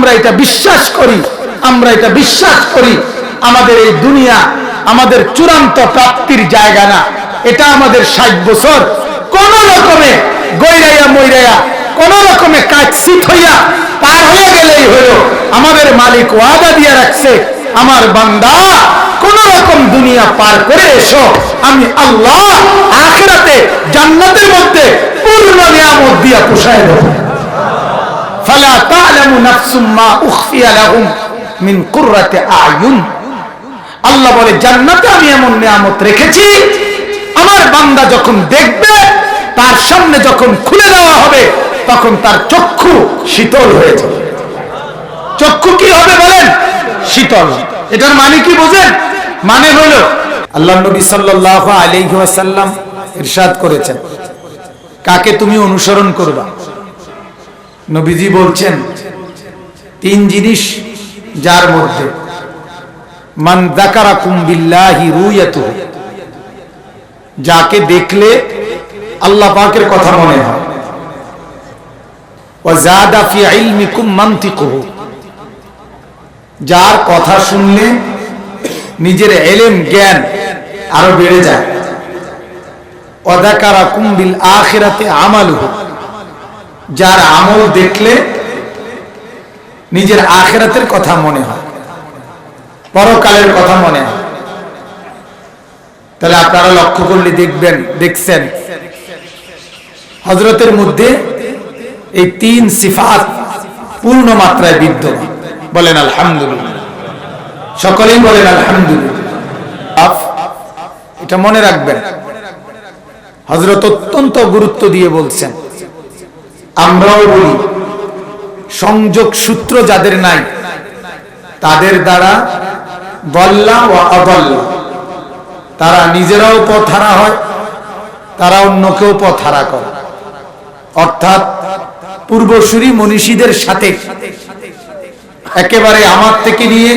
আমরা এটা বিশ্বাস করি আমাদের এই দুনিয়া আমাদের চূড়ান্ত প্রাপ্তির জায়গা না। এটা আমাদের 60 বছর কোন রকমে গইরাইয়া মইরাইয়া কোন রকমে কাটছিট হইয়া পার হয়ে গেলেই হলো। আমাদের মালিক ওয়াদা দিয়ে রাখছে, আমার বান্দা কোন রকম দুনিয়া পার করে এসো, আমি আল্লাহ আখিরাতে জান্নাতের মধ্যে পূর্ণ নিয়ামত দিয়া পোষায় দেব। ফালা তা'লামু নাফসুম মা উখফিয়া লাহুম মিন কুররাতি আ'য়ুন। আল্লাহ বলে জান্নাতে আমি এমন নিয়ামত রেখেছি, আমার বান্দা যখন দেখবে, তার সামনে যখন খুলে দেওয়া হবে, তখন তার চক্ষু শীতল হয়ে যাবে। চক্ষু কি হবে বলেন? শীতল। এটার মানে কি বোঝেন? মানে হলো আল্লাহ নবী সাল্লাল্লাহু আলাইহি ওয়াসাল্লাম ইরশাদ করেছেন, কাকে তুমি অনুসরণ করবা? নবীজি বলছেন 3 জিনিস, যার মধ্যে মান যাকারাকুম বিল্লাহি রুয়াতুহু, যাকে দেখলে আল্লাহ পাকের কথা মনে হয়, ওয়া যাদা ফি ইলমিকুম মানতিকুহু, যার কথা শুনলে নিজের ইলম জ্ঞান আরো বেড়ে যায়, ওয়া যাকারাকুম বিল আখিরাতি আমালুহু, যার আমল দেখলে নিজের আখিরাতের কথা মনে হয়, পরকালের কথা মনে হয়। তাহলে আপনারা লক্ষ্য করলে দেখছেন হযরতের মধ্যে এই 3 সিফাত পূর্ণ মাত্রায় বিদ্যমান। বলেন আলহামদুলিল্লাহ, সকলেই বলেন আলহামদুলিল্লাহ। এটা মনে রাখবেন, হযরত অত্যন্ত গুরুত্ব দিয়ে বলছেন। আমরাও বলি সংযোগ সূত্র যাদের নাই, তাদের দ্বারা দল্লা ওয়া আদাল্লা, তারা নিজেরাও পথহারা হয়, তারা অন্যকেও পথহারা করে। অর্থাৎ পূর্বসূরি মনীষীদের সাথে একেবারে আমার থেকে নিয়ে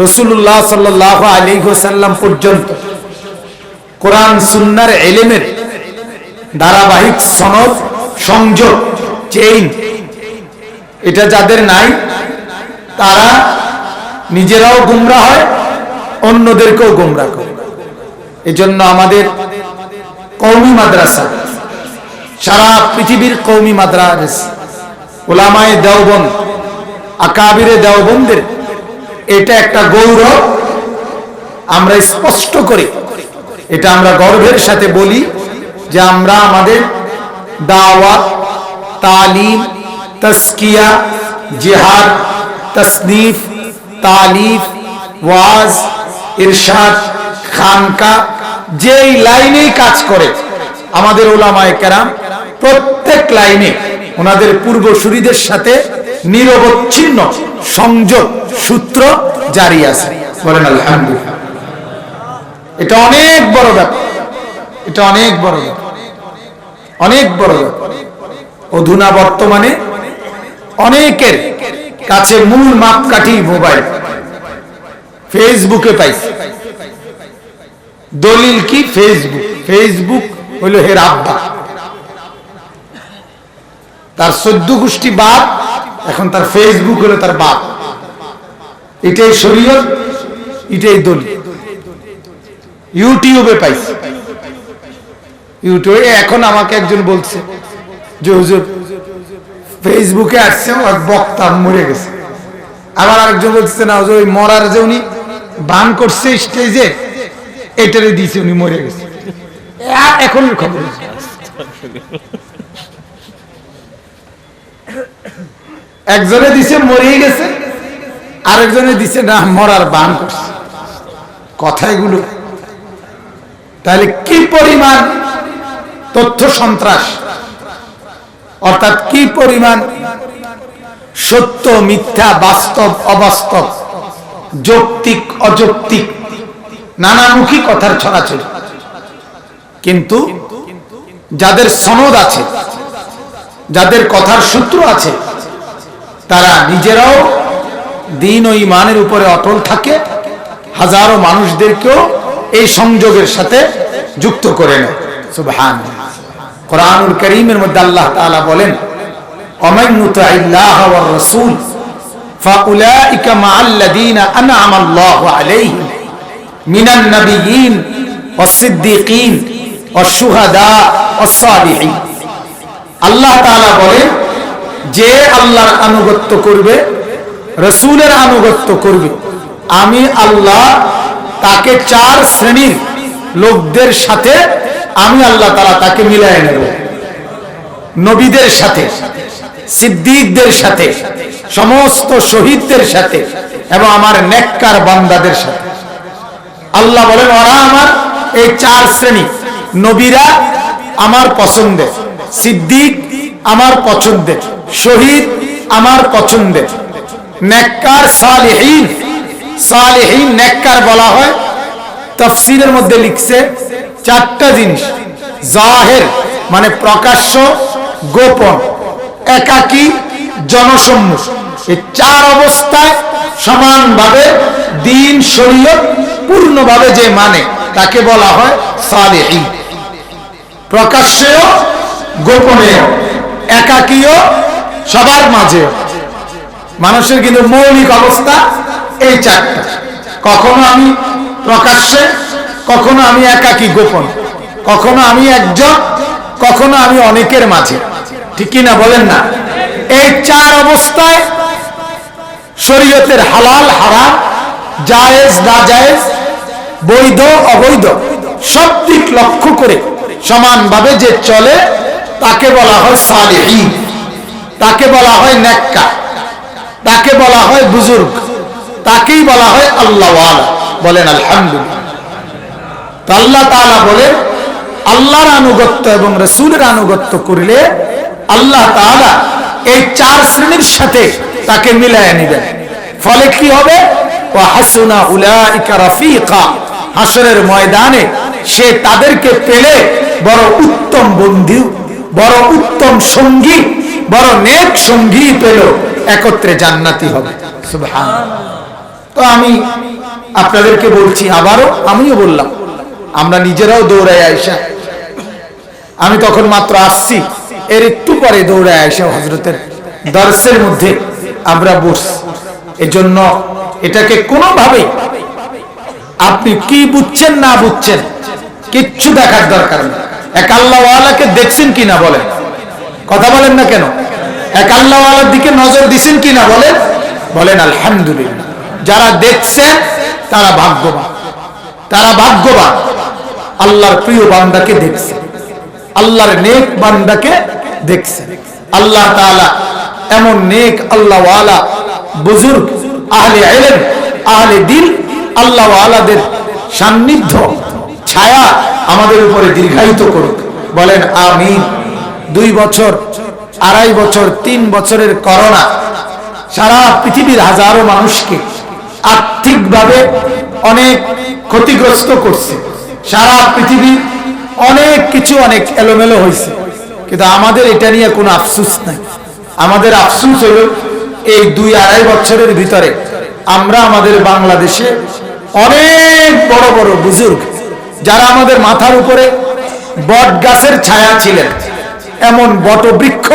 রাসূলুল্লাহ সাল্লাল্লাহু আলাইহি ওয়াসাল্লাম পর্যন্ত কোরআন সুন্নাহর ইলমের ধারাবাহিক সনদ, সংযোগ, চেইন, এটা যাদের নাই, তারা নিজেরাও গোমরা হয়, অন্যদেরকেও গোমরা করে। এজন্য আমাদের কওমি মাদ্রাসা, সারা পৃথিবীর কওমি মাদ্রাসা, উলামায়ে দেওবন্দ, আকাবিরে দেওবন্দের এটা একটা গৌরব। আমরা স্পষ্ট করে এটা আমরা গর্বের সাথে বলি যে আমরা আমাদের দাওয়াত, তালিম, তাসকিয়া, জিহাদ, তসনিফ, তালিফ, ওয়াজ, ইরশাদ, খানকা, যেই লাইনেই কাজ করে আমাদের উলামায়ে কেরাম প্রত্যেক লাইনে ওনাদের পূর্বসূরীদের সাথে নিরবচ্ছিন্ন সংযোগ সূত্র জারি আছে। বলেন আলহামদুলিল্লাহ। এটা অনেক বড় ব্যাপার, এটা অনেক বড় ব্যাপার, অনেক বড় ব্যাপার। অধুনা বর্তমানে অনেকের কাছে মূল মাপকাঠি মোবাইল, ফেসবুকে পাইছে। দলিল কি? ফেসবুক। ফেসবুক হইল হের আব্বা, তার 14 গোষ্ঠী বাপ, এখন তার ফেসবুক হলো তার বাপ। এটাই শরীয়ত, এটাই দলিল। ইউটিউবে পাইছে, ইউটিউবে। এখন আমাকে একজন বলছে যে হুজুর ফেসবুকে আসছে এক বক্তা মরে গেছে। আবার আরেকজন বলছে না হুজুর ওই মরার যে উনি বান করছে স্টেজে, এটারে দিয়েছে, উনি মরে গেছে। এখন খবর একজনে দিছে মরেই গেছে, আরেকজনে দিছে না মরার বান করছে। কথাগুলো তাহলে কি পরিমাণ তথ্য সন্ত্রাস, অর্থাৎ কি পরিমাণ সত্য মিথ্যা, বাস্তব অবাস্তব, যৌক্তিক অযৌক্তিক, নানামুখী কথার ছড়াছড়ি। কিন্তু যাদের সনদ আছে, যাদের কথার সূত্র আছে, তারা নিজেরাও দ্বীন ও ঈমানের উপরে অটল থাকে, হাজারো মানুষদেরকেও এই সংযোগের সাথে যুক্ত করে নেয়। সুবহানাল্লাহ। কোরআনুল কারীমের মধ্যে আল্লাহ তাআলা বলেন, ওমান ইউতিইল্লাহ ওয়ার রাসূল ফাউলাইকা মাআল্লাযীনা আনআমা আল্লাহু আলাইহিম মিনান নাবিয়্যিন ওয়াস-সিদ্দীকিন ওয়াশ-শুহাদা ওয়াস-সালিহিন। আল্লাহ তাআলা বলেন, যে আল্লাহর আনুগত্য করবে, রাসূলের আনুগত্য করবে, আমি আল্লাহ তাকে 4 শ্রেণীর লোকদের সাথে আমি আল্লাহ তাআলা তাকে মিলায় নেব। নবীদের সাথে, সিদ্দিকদের সাথে, সমস্ত শহীদদের সাথে এবং আমার নেককার বান্দাদের সাথে। আল্লাহ বলেন, ওরা আমার এই 4 শ্রেণী, নবীরা আমার পছন্দের, সিদ্দিক আমার পছন্দের, শহীদ আমার পছন্দের, নেককার সালেহীন। সালেহীন নেককার বলা হয়, তাফসীরের মধ্যে লিখছে 4টা জিনিস, জাহের মানে প্রকাশ্য, গোপন, একাকী, জনসম্মুখ। এই 4 অবস্থায় সমানভাবে দ্বীন শরীয়ত পূর্ণভাবে যে মানে তাকে বলা হয় সালেহীন। প্রকাশ্যেও, গোপনেও, একাকীও, সবার মাঝে। মানুষের কিন্তু মৌলিক অবস্থা এই 4টা। কখনো আমি প্রকাশ্যে, কখনো আমি একাকী গোপন, কখনো আমি একজন, কখনো আমি অনেকের মাঝে। ঠিক কি না বলেন না? এই 4 অবস্থায় শরীয়তের হালাল হারাম, জায়েজ না জায়েজ, বৈধ অবৈধ সব দিক লক্ষ্য করে সমানভাবে যে চলে তাকে বলা হয় সালেহীন, তাকে বলা হয় নেককার, তাকে বলা হয় বুজুর্গ, তাকেই বলা হয় আল্লাহওয়ালা। বলেন আলহামদুলিল্লাহ। তো আল্লাহ তাআলা বলেন, আল্লাহর আনুগত্য এবং রাসূলের আনুগত্য করলে আল্লাহ তাআলা এই 4 শ্রেণীর সাথে তাকে মিলায় নেবেন। ফলে কি হবে? ওয়া হাসুনা উলাইকা রাফিকা। হাসরের ময়দানে সে তাদেরকে পেলে বড় উত্তম বন্ধু, বড় উত্তম সঙ্গী, বড় নেক সঙ্গী পেল, একত্রে জান্নাতি হবে। সুবহানাল্লাহ। তো আমি আপনাদেরকে বলছি, আবারও আমিও বললাম, আমরা নিজেরাও দৌড়ায় আয়েশা, আমি তখন মাত্র আসছি, এর একটু পরে দৌড়ায় আয়েশা হযরতের দরসের মধ্যে আমরা বসছি। এজন্য এটাকে কোনোভাবেই আপনি কি বুঝছেন না বুঝছেন কিচ্ছু দেখার দরকার নেই। এক আল্লাহওয়ালাকে দেখছেন কিনা বলেন, কথা বলেন না কেন? এক আল্লাহওয়ালার দিকে নজর দিছেন কিনা বলেন, বলেন আলহামদুলিল্লাহ। যারা দেখছেন তারা ভাগ্যবান, তারা ভাগ্যবান। আল্লাহর প্রিয় বান্দাকে দেখছে, আল্লাহর নেক বান্দাকে দেখছে। আল্লাহ তাআলা এমন নেক আল্লাহওয়ালা, বুজুর্গ, আহলে ইলম, আহলে দিল আল্লাহওয়ালাদের সান্নিধ্য, ছায়া আমাদের উপরে দীর্ঘায়িত করুক। বলেন আমিন। 2 বছর, 2.5 বছর, 3 বছরের করোনা সারা পৃথিবীর হাজারো মানুষকে আর্থিকভাবে অনেক ক্ষতিগ্রস্ত করছে। সারা পৃথিবী অনেক কিছু, অনেক এলোমেলো হয়েছে, কিন্তু আমাদের এটা নিয়ে কোনো আফসোস নাই। আমাদের আফসোস হলো এই 2-2.5 বছরের ভিতরে আমরা আমাদের বাংলাদেশে অনেক বড় বড় বুজুর্গ, যারা আমাদের মাথার উপরে বট গাছের ছায়া ছিলেন, এমন বটবৃক্ষ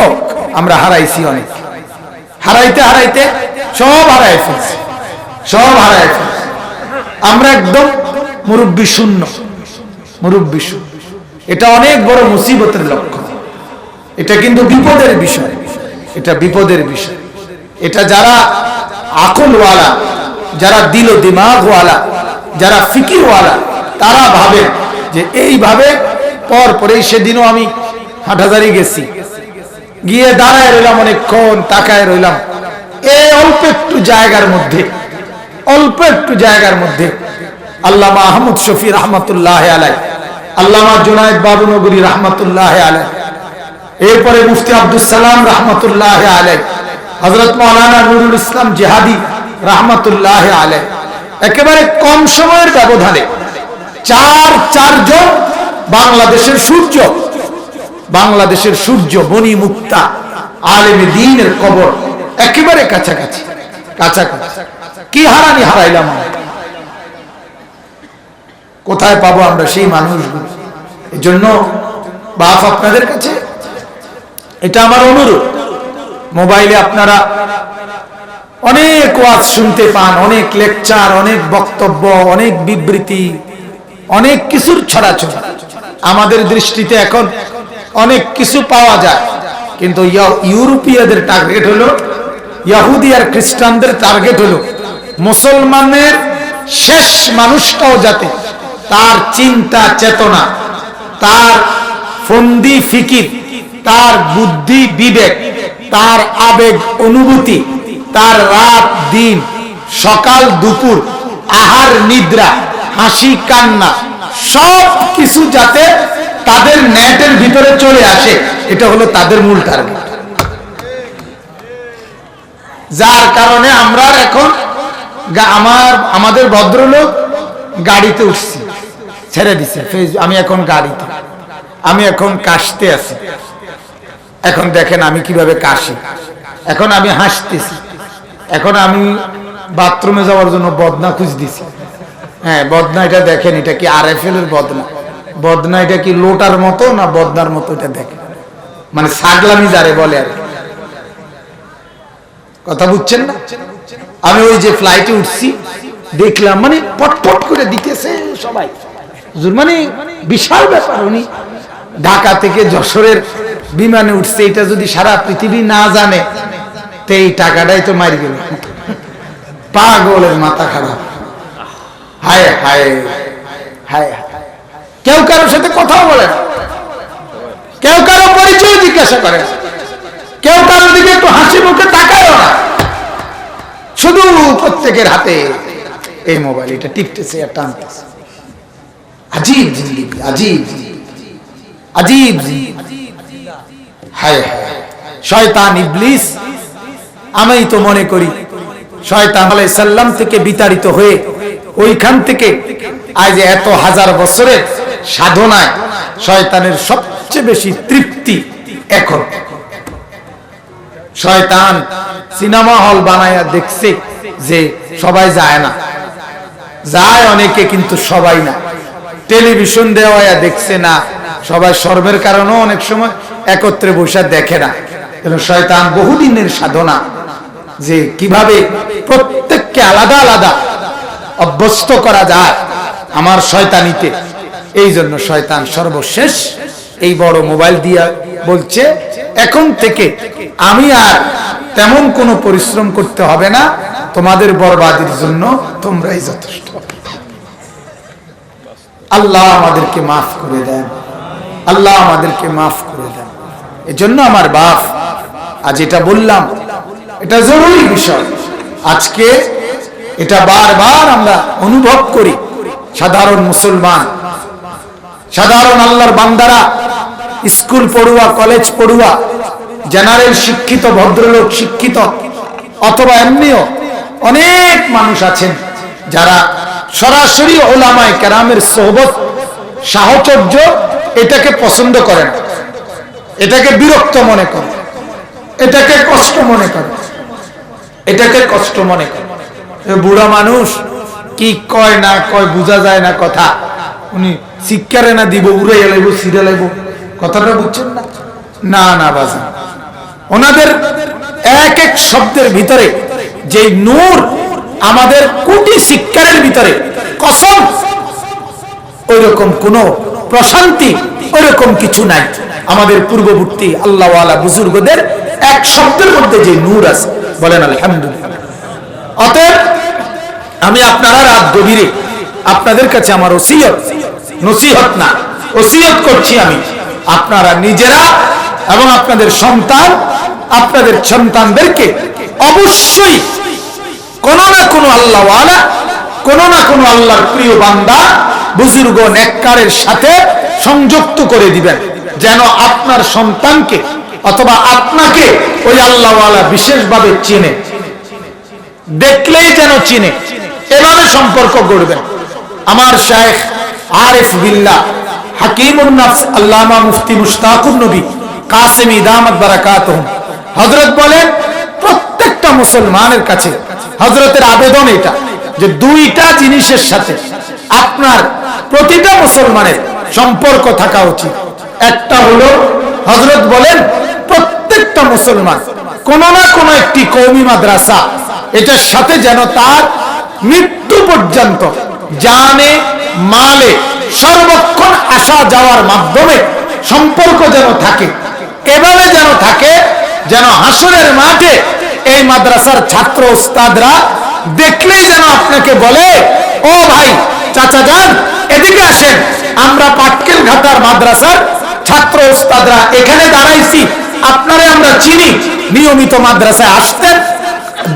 আমরা হারাইছি। অনেক হারাইতে হারাইতে সব হারাই ফেলছি, সব হারাই ফেলছি। আমরা একদম মুরব্বী শূন্য, মুরব্বী শূন্য। এটা অনেক বড় মুসিবতের লক্ষণ। এটা কিন্তু বিপদের বিষয়, এটা বিপদের বিষয়। এটা যারা আকলওয়ালা, যারা দিল দিমাগওয়ালা, যারা ফিকিরওয়ালা, তারা ভাবে যে এইভাবে পরেই। সেদিনও আমি হাটহাজারি গেছি, গিয়ে দাঁড়ায় রইলাম অনেকক্ষণ, তাকায় রইলাম। এই অল্প একটু জায়গার মধ্যে, অল্প একটু জায়গার মধ্যে আল্লামা আহমদ শফি রহমতুল্লাহ আলাই, আল্লামা জুনায়েদ বাবুনগরী রহমতুল্লাহ আলাই, এরপরে মুফতি আব্দুল সালাম রহমতুল্লাহ আলাই, হযরত মাওলানা নুরুল ইসলাম জিহাদি রহমতুল্লাহ আলাই, একেবারে কম সময়ের ব্যবধানে 4জন বাংলাদেশের সূর্য, বাংলাদেশের সূর্য, বনি মুক্তা আলেমে দ্বীনের কবর একেবারে কাছাকাছি, কাছাকাছি। কি হারানি হারাইলাম, কোথায় পাবো আমরা সেই মানুষগুলো? এই জন্য বাপ আপনাদের কাছে এটা আমার অনুরোধ, মোবাইলে আপনারা অনেক ওয়াজ শুনতে পান, অনেক লেকচার, অনেক বক্তব্য, অনেক বিবৃতি, অনেক কিছুর ছড়াছড়ি। আমাদের দৃষ্টিতে এখন অনেক কিছু পাওয়া যায়, কিন্তু ইউরোপীয়দের টার্গেট হলো, ইহুদি আর খ্রিস্টানদের টার্গেট হলো মুসলমানের শেষ মানুষটাও যাতে তার চিন্তা চেতনা, তার ফন্দি ফিকির, তার বুদ্ধি বিবেক, তার আবেগ অনুভূতি, তার রাত দিন, সকাল দুপুর, আহার নিদ্রা, হাসি কান্না সব কিছু যাতে তাদের নেটের ভিতরে চলে আসে, এটা হলো তাদের মূল টার্গেট। যার কারণে আমরা এখন আমাদের ভদ্রলোক গাড়িতে উঠছি, ছেড়ে দিছে, আমি এখন গাড়িতে, আমি এখন কাশতে আছি, এখন দেখেন আমি কিভাবে কাশি, এখন আমি হাসতেছি, এখন আমি বাথরুমে যাওয়ার জন্য বদনা খুঁজ দিছি। হ্যাঁ, বদনা এটা দেখেন, এটা কি RFL এর বদনা? বদনা এটা কি লোটার মতো না বদনার মতো? এটা দেখেন, মানে ছাগলামি যারে বলে আর কি। কথা বুঝছেন না? আমি ওই যে ফ্লাইটে উঠছি দেখলাম, মানে পটপট করে দিতেছে সবাই, মানে বিশাল ব্যাপার। উনি ঢাকা থেকে যশোরের বিমানে উঠছে, এটা যদি সারা পৃথিবী না জানে তো এই টাকাটাই তো মারি গেল। পাগলের মাথা খারাপ। হায় হায় হায়, কেউ কারোর সাথে কথাও বলে না, কেউ কারো পরিচয় জিজ্ঞাসা করে, কেউ কারোর দিকে একটু হাসি মুখে তাকায়ও না, শুধু প্রত্যেকের হাতে এই মোবাইল, এটা টিপতেছে আর টানতেছে। আজীব জিন্দেগি, আজীব আজীব। হায় হায়, শয়তান ইবলিস, আমি তো মনে করি শয়তান আলাইহিস সালাম থেকে বিতাড়িত হয়ে ওইখান থেকে আজ এত হাজার বছরের সাধনায় শয়তানের সবচেয়ে বেশি তৃপ্তি এখন। শয়তান সিনেমা হল বানায়া দেখছে যে সবাই যায় না, যায় অনেকে কিন্তু সবাই না। টেলিভিশন দেওয়া দেখছে না সবাই, শর্মের কারণেও অনেক সময় একত্রে বসে দেখে না। শয়তান বহুদিনের সাধনা যে কিভাবে প্রত্যেককে আলাদা আলাদা অভ্যস্ত করা যায় আমার শয়তানিতে, এই জন্য শয়তান সর্বশেষ এই বড় মোবাইল দিয়া বলছে এখন থেকে আমি আর তেমন কোনো পরিশ্রম করতে হবে না, তোমাদের বরবাদের জন্য তোমরাই যথেষ্ট। আল্লাহ আমাদেরকে মাফ করে দেন, আল্লাহ আমাদেরকে মাফ করে দেন। এজন্য আমার বাপ, আজ এটা বললাম, এটা জরুরি বিষয়। আজকে এটা বারবার আমরা অনুভব করি। সাধারণ মুসলমান, সাধারণ আল্লাহর বান্দারা, স্কুল পড়ুয়া, কলেজ পড়ুয়া, জেনারেল শিক্ষিত, ভদ্রলোক শিক্ষিত, অথবা এমনিও অনেক মানুষ আছেন যারা সরাসরি ওলামায়ে কেরামের সোহবত, সাহচর্য এটাকে পছন্দ করেন, এটাকে বিরক্ত মনে করে, এটাকে কষ্ট মনে করে, এটাকে কষ্ট মনে করে। বুড়া মানুষ কি কয় না কয় বোঝা যায় না কথা, উনি শিক্ষারে না দিব, উড়াইয়া লাইব, সিরে লাইব, কথাটা বুঝছেন না? না না বাজান, ওনাদের এক এক শব্দের ভিতরে যে নূর, আমাদের কোটি শিক্ষারের ভিতরে কসম ওইরকম কোন প্রশান্তি, ওইরকম কিছু নাই। আমাদের পূর্ববর্তী আল্লাহওয়ালা বুজুর্গদের এক শব্দের মধ্যে যে নূর আছে, বলেন আলহামদুলিল্লাহ। অতএব আমি আপনারা রাত গভীরে আপনাদের কাছে আমার ওসিয়ত, নসিহত না, ওসিয়ত করছি আমি, আপনারা নিজেরা এবং আপনাদের সন্তান, আপনাদের সন্তানদেরকে অবশ্যই কোন না কোন আল্লাহওয়ালা, কোন না কোন আল্লাহর প্রিয় বান্দা, বুজুর্গ, নেককারের সাথে সংযুক্ত করে দিবেন, যেন আপনার সন্তানকে অথবা আপনাকে ওই আল্লাহওয়ালা বিশেষভাবে চিনে, দেখলেই যেন চিনে, এভাবে সম্পর্ক গড়বেন। আমার শায়েখ আরিফ বিল্লাহ হাকিমুন নাফস আল্লামা মুফতি মুশতাকুর নবী কাসেমি দামাত বারাকাতুহুম হযরত বলেন, প্রত্যেকটা মুসলমানের কাছে হযরতের আবেদন এটা যে দুইটা জিনিসের সাথে আপনার প্রতিটা মুসলমানের সম্পর্ক থাকা উচিত। একটা হলো হযরত বলেন, প্রত্যেক প্রত্যেকটা মুসলমান কোন না কোন একটি কওমি মাদ্রাসা এটার সাথে যেন তার মৃত্যু পর্যন্ত জানে মালে সর্বক্ষণ আসা যাওয়ার মাধ্যমে সম্পর্ক যেন থাকে, এভাবে যেন থাকে যেন হাসরের মাঠে এই মাদ্রাসার ছাত্র উস্তাদরা দেখলেই যেন আপনাকে বলে, ও ভাই চাচা যান এদিকে আসেন, আমরা পাটকেল ঘাটার মাদ্রাসার ছাত্র উস্তাদরা এখানে দাঁড়াইছি, আপনারে আমরা চিনি, নিয়মিত মাদ্রাসায় আসতেন,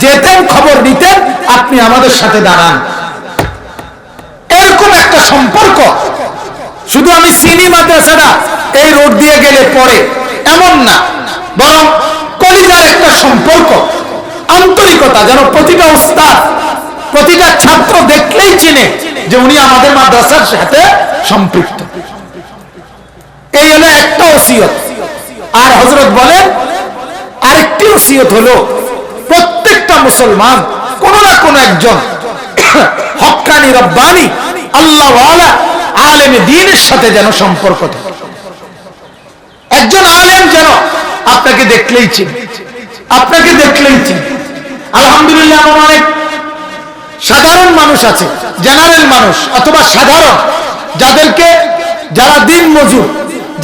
যেতেন, খবর নিতেন, আপনি আমাদের সাথে দাঁড়ান। এরকম একটা সম্পর্ক শুধু আমি চিনি মাদ্রাসাটা এই রোড দিয়ে গেলে পরে এমন না, বরং কলিজার একটা সম্পর্ক, আন্তরিকতা যেন প্রতিটা উস্তাদ প্রতিটা ছাত্র দেখলেই চিনে যে উনি আমাদের মাদ্রাসার সাথে সম্পৃক্ত। এই হলো একটা ওসিয়ত। আর হযরত বলেন আরেকটি ওসিয়ত হলো প্রত্যেকটা মুসলমান কোন না কোন একজন হক্কানি রব্বানি আল্লাহওয়ালা আলেমে দ্বীনের সাথে যেন সম্পর্ক থাকে। একজন আলেম যেন আপনাকে দেখলেই চিনে, আপনাকে দেখলেই চিনে। আলহামদুলিল্লাহ এমন অনেক সাধারণ মানুষ আছে, জেনারেল মানুষ অথবা সাধারণ, যাদেরকে যারা দিন মজুর,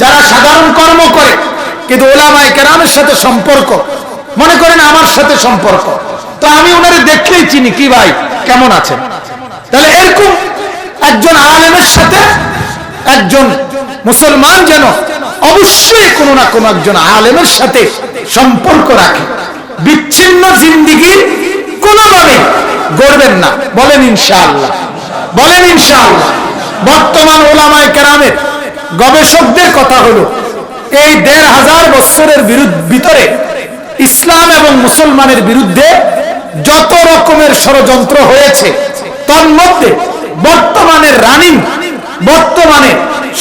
যারা সাধারণ কর্ম করে, কিন্তু উলামায়ে কেরামের সাথে সম্পর্ক, মনে করেন আমার সাথে সম্পর্ক, তো আমি ওনারে দেখলেই চিনি, কি ভাই কেমন আছেন। তাহলে এরকম একজন আলেমের সাথে একজন মুসলমান যেন অবশ্যই কোনো না কোনো একজন আলেমের সাথে সম্পর্ক রাখে, বিচ্ছিন্ন জিন্দেগি কোনোভাবে গড়বেন না। বলেন ইনশাআল্লাহ, বলেন ইনশাআল্লাহ। বর্তমান উলামায়ে কেরামের গবেষকদের কথা হলো এই ১৫০০ বছরের ভিতরে ইসলাম এবং মুসলমানের বিরুদ্ধে যত রকমের ষড়যন্ত্র হয়েছে, তন্মধ্যে বর্তমানের রানিং, বর্তমানে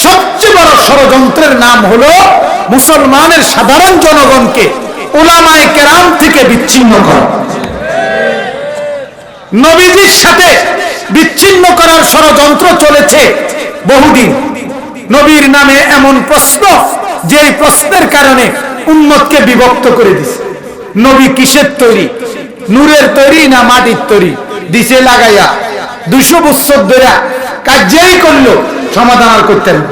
সবচেয়ে বড় ষড়যন্ত্রের নাম হলো মুসলমানের সাধারণ জনগণকে উলামায়ে কেরাম থেকে বিচ্ছিন্ন করা। নবীজির সাথে বিচ্ছিন্ন করার ষড়যন্ত্র চলেছে বহুদিন। নবীর নামে এমন প্রশ্ন, যে প্রশ্নের কারণে উম্মতকে বিভক্ত করে দিছে। নবী কিসের তৈরি? নূরের তৈরি না মাটির তৈরি? দিছে লাগাইয়া ২০০ বছর ধরে কাজই করলো, সমাধান আর করতেন না।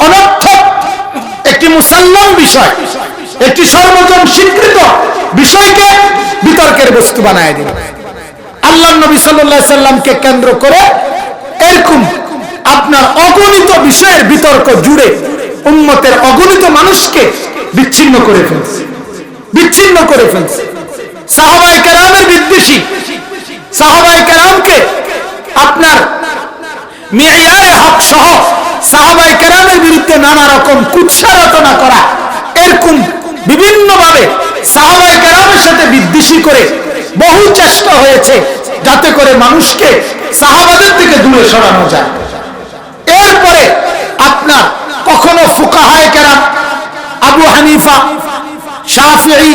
অনর্থক একটি মুসাল্লাম বিষয়, একটি সর্বজন স্বীকৃত বিষয়কে বিতর্কের বস্তু বানায় দিল। আল্লাহ নবী সাল্লাল্লাহু আলাইহি সাল্লামকে কেন্দ্র করে এরকম আপনার অগণিত বিষয়ের বিতর্ক জুড়ে উম্মতের অগণিত মানুষকে বিচ্ছিন্ন করে ফেলছে, বিচ্ছিন্ন করে ফেলছে। সাহাবায়ে কেরামের বিদ্বেষী, সাহাবায়ে কেরামকে আপনার মিয়ারে হক সহ সাহাবায়ে কেরামের বিরুদ্ধে নানা রকম কুৎসা রচনা করা, এরকম বিভিন্ন ভাবে সাহাবায়ে কেরামের সাথে বিদ্বেষী করে বহু চেষ্টা হয়েছে যাতে করে মানুষকে সাহাবাদের থেকে দূরে সরানো যায়। এরপরে আপনার কখনো ফুকাহায়ে কেরাম আবু হানিফা, শাফিঈ,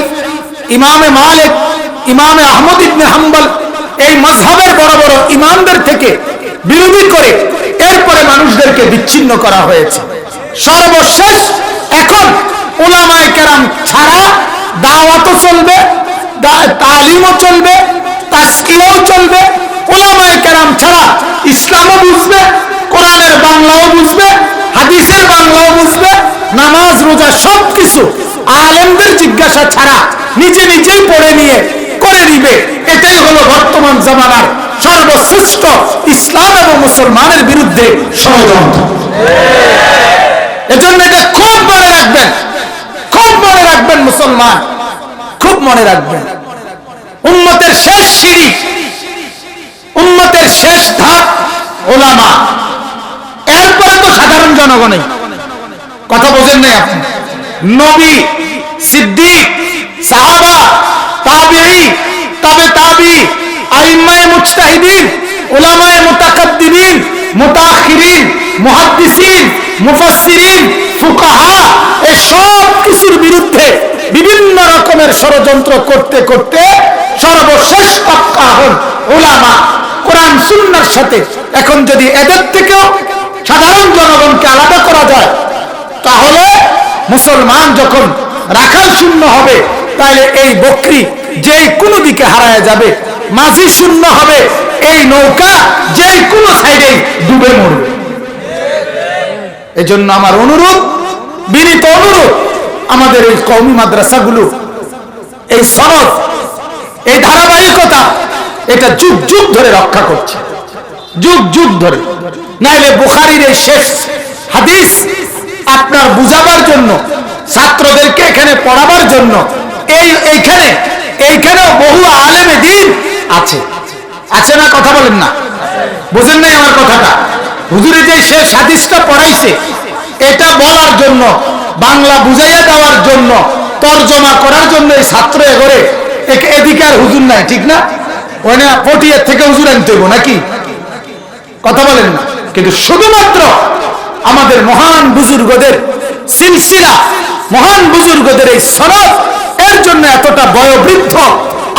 ইমামে মালিক, ইমামে আহমদ ইবনে হাম্বল, এই মাযহাবের বড় বড় ইমামদের থেকে বিরোধী করে এরপরে মানুষদেরকে বিচ্ছিন্ন করা হয়েছে। সর্বশেষ এখন উলামায়ে কেরাম ছাড়া দাওয়াতও চলবে, তালিমও চলবে, তাজকিয়াও চলবে। উলামায়ে কেরাম ছাড়া ইসলামও বুঝবে, কোরআনের বাংলাও বুঝবে, হাদিসের বাংলাও বুঝবে, নামাজ রোজা সবকিছু আলেমদের জিজ্ঞাসা ছাড়া নিজে নিজেই পড়ে নিয়ে করে নিবে। এটাই হলো বর্তমান জামানার সর্বশ্রেষ্ঠ ইসলাম এবং মুসলমানের বিরুদ্ধে ষড়যন্ত্র। এজন্য এটা খুব মনে রাখবেন, খুব মনে রাখবেন মুসলমান, খুব মনে রাখবেন। উম্মতের শেষ সিঁড়ি, উম্মতের শেষ ধাপ উলামা, এরপরে তো সাধারণ জনগণই। কথা বোঝেন নাই আপনি? নবী, সিদ্দিক, সাহাবা, তাবেঈ, তাবে তাবি, আইম্মায়ে মুজতাহিদিন, উলামায়ে মুতাকাদ্দিমিন, মুতাআখিরিন, মুহাদ্দিসিন, মুফাসসিরিন, ফুকাহা, এই সব কিছুর বিরুদ্ধে বিভিন্ন রকমের ষড়যন্ত্র করতে করতে সর্বশেষ পাক্কা হন উলামা। কোরআন সুন্নাহর সাথে এখন যদি এদের থেকেও সাধারণ জনগণকে আলাদা করা যায়, তাহলে মুসলমান যখন রাখাল শূন্য হবে, তাহলে এই বকরি যে কোনো দিকে হারায় যাবে। মাঝি শূন্য হবে, এই নৌকা যে কোনো সাইডে ডুবে মরবে। এজন্য আমার অনুরোধ, বিনীত অনুরোধ, আমাদের এই কওমি মাদ্রাসাগুলো এই সনদ, এই ধারাবাহিকতা, এটা যুগ যুগ ধরে রক্ষা করছে, যুগ যুগ ধরে। নাইলে বুখারীর এই শেষ হাদিস আপনার বুঝাবার জন্য, ছাত্রদেরকে এখানে পড়াবার জন্য এইখানেও বহু আলেমে দ্বীন আছে, আছে না? কথা বলেন না, বুঝেন নাই আমার কথাটা? হুজুরে যে শেষ হাদিসটা পড়াইছে, এটা বলার জন্য, বাংলা বুঝাইয়া দেওয়ার জন্য, তর্জমা করার জন্য এই ছাত্র এগরে এদিকে আর হুজুর নাই, ঠিক না? ওই না পটিয়ার থেকে হুজুর আনতে হইব নাকি? কথা বলেন না। কিন্তু শুধুমাত্র আমাদের মহান বুজুর্গদের সিলসিলা, মহান বুজুর্গদের এই সনদ, এর জন্য এতটা বয়োবৃদ্ধ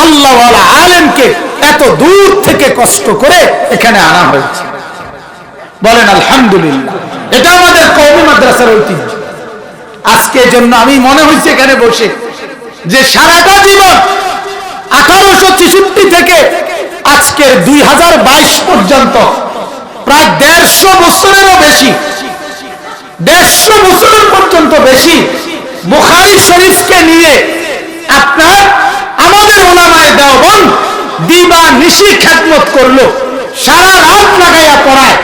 আল্লাহওয়ালা আলেমকে এত দূর থেকে কষ্ট করে এখানে আনা হয়েছে। বলেন আলহামদুলিল্লাহ। এটা আমাদের কওমি মাদ্রাসার ঐতিহ্য। আজকে জন্য আমি মনে হয়েছে এখানে বসে যে সারাটা জীবন 1866 থেকে আজকের 2022 পর্যন্ত প্রায় 150 বছরেরও বেশি, 150 বছরের পর্যন্ত বেশি বুখারী শরীফকে নিয়ে আপনার আমাদের উলামায়ে দেওবন্দ দিবা নিশি খেদমত করলো, সারা রাত লাগাইয়া পড়ায়,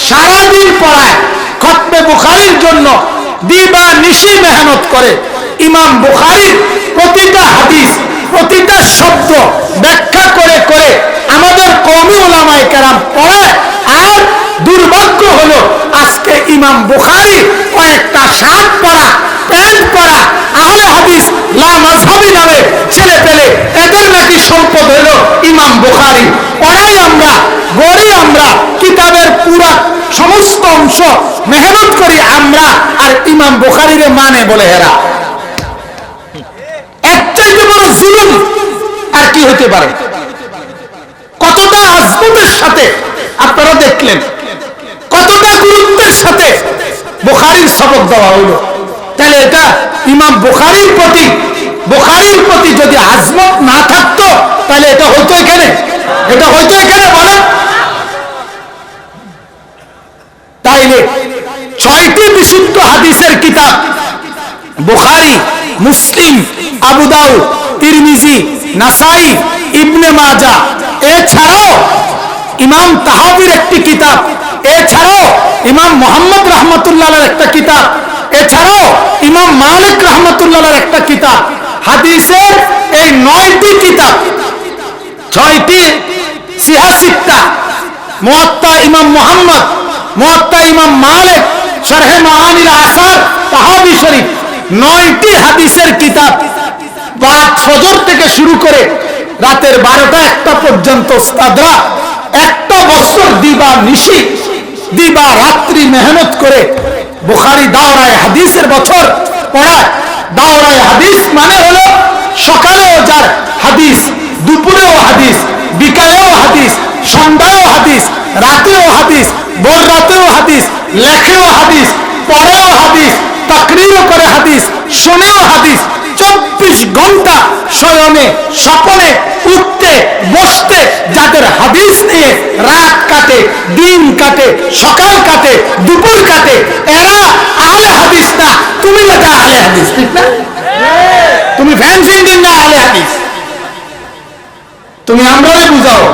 সারাদিন পড়ায়, খতমে বুখারীর জন্য দিবা নিশি মেহনত করে। ইমাম বুখারীর প্রতিটা হাদিস, প্রতিটা শব্দ ব্যাখ্যা করে করে আমাদের কওমি উলামায়ে কেরাম পড়ায়। আর দুর্ভাগ্য হলো আজকে ইমাম বুখারী কয়েকটা শার্ট পরা, প্যান্ট পরা আহলে হাদিস লা মাযহাবী নামে ছেলে পেলে, এদের নাকি সম্পদ হলো ইমাম বুখারী। পড়াই আমরা, গড়ি আমরা, কিতাবের পুরা সমস্ত অংশ মেহনত করি আমরা, আর ইমাম বুখারীরে মানে বলে হেরা। এর চাইতে বড় জুলুম আর কি হতে পারে? কতটা আজমতের সাথে আপনারা দেখলেন, কতটা গুরুত্বের সাথে বুখারীর সবক দেওয়া হলো। তাহলে এটা ইমাম বুখারীর প্রতি যদি আজমত না থাকতো, তাহলে এটা হইতো এখানে? এটা হইতো এখানে? বলেন। তাইলে 6টি বিশুদ্ধ হাদিসের কিতাব বুখারী, মুসলিম, আবু দাউদ, তিরমিজি, নাসাই, ইবনে মাজাহ, এছাড়াও ইমাম তাহাবির একটি কিতাব, এছাড়াও ইমাম মুহাম্মদ রাহমাতুল্লাহর একটা কিতাব, এছাড়াও ইমাম মালিক রাহমাতুল্লাহর একটা কিতাব, হাদিসের এই 9টি কিতাব, 6টি সিহাসিত্তা, মুয়াত্তা ইমাম মুহাম্মদ, মুয়াত্তা ইমাম মালিক, শরহে মাআনিল আসার, তাহাবি শরীফ, 9টি হাদিসের কিতাব। বাদ ফজর থেকে শুরু করে রাতের 12টা 1টা পর্যন্ত উস্তাদরা 1টা বছর দিবা নিশি, দিবা রাত্রি মেহনত করে বুখারী দাওরায়ে হাদিসের বছর পড়ায়। দাওরায়ে হাদিস মানে হলো সকালেও যার হাদিস, দুপুরেও হাদিস, বিকালেও হাদিস, সন্ধ্যায়ও হাদিস, রাতেও হাদিস, ভোর রাতেও হাদিস, লেখেও হাদিস, পড়েও হাদিস, তাকরীরও করে হাদিস, শোনেও হাদিস। 24 ঘন্টা শয়নে স্বপনে উঠতে বসতে যাদের হাদিস নিয়ে রাত কাটে, দিন কাটে, সকাল কাটে, দুপুর কাটে, এরা আহলে হাদিস না। তুমি বেটা আহলে হাদিস, ঠিক না? তুমি ফ্যান্সি ইঞ্জিন না আহলে হাদিস। তুমি আমরাই বুঝাও।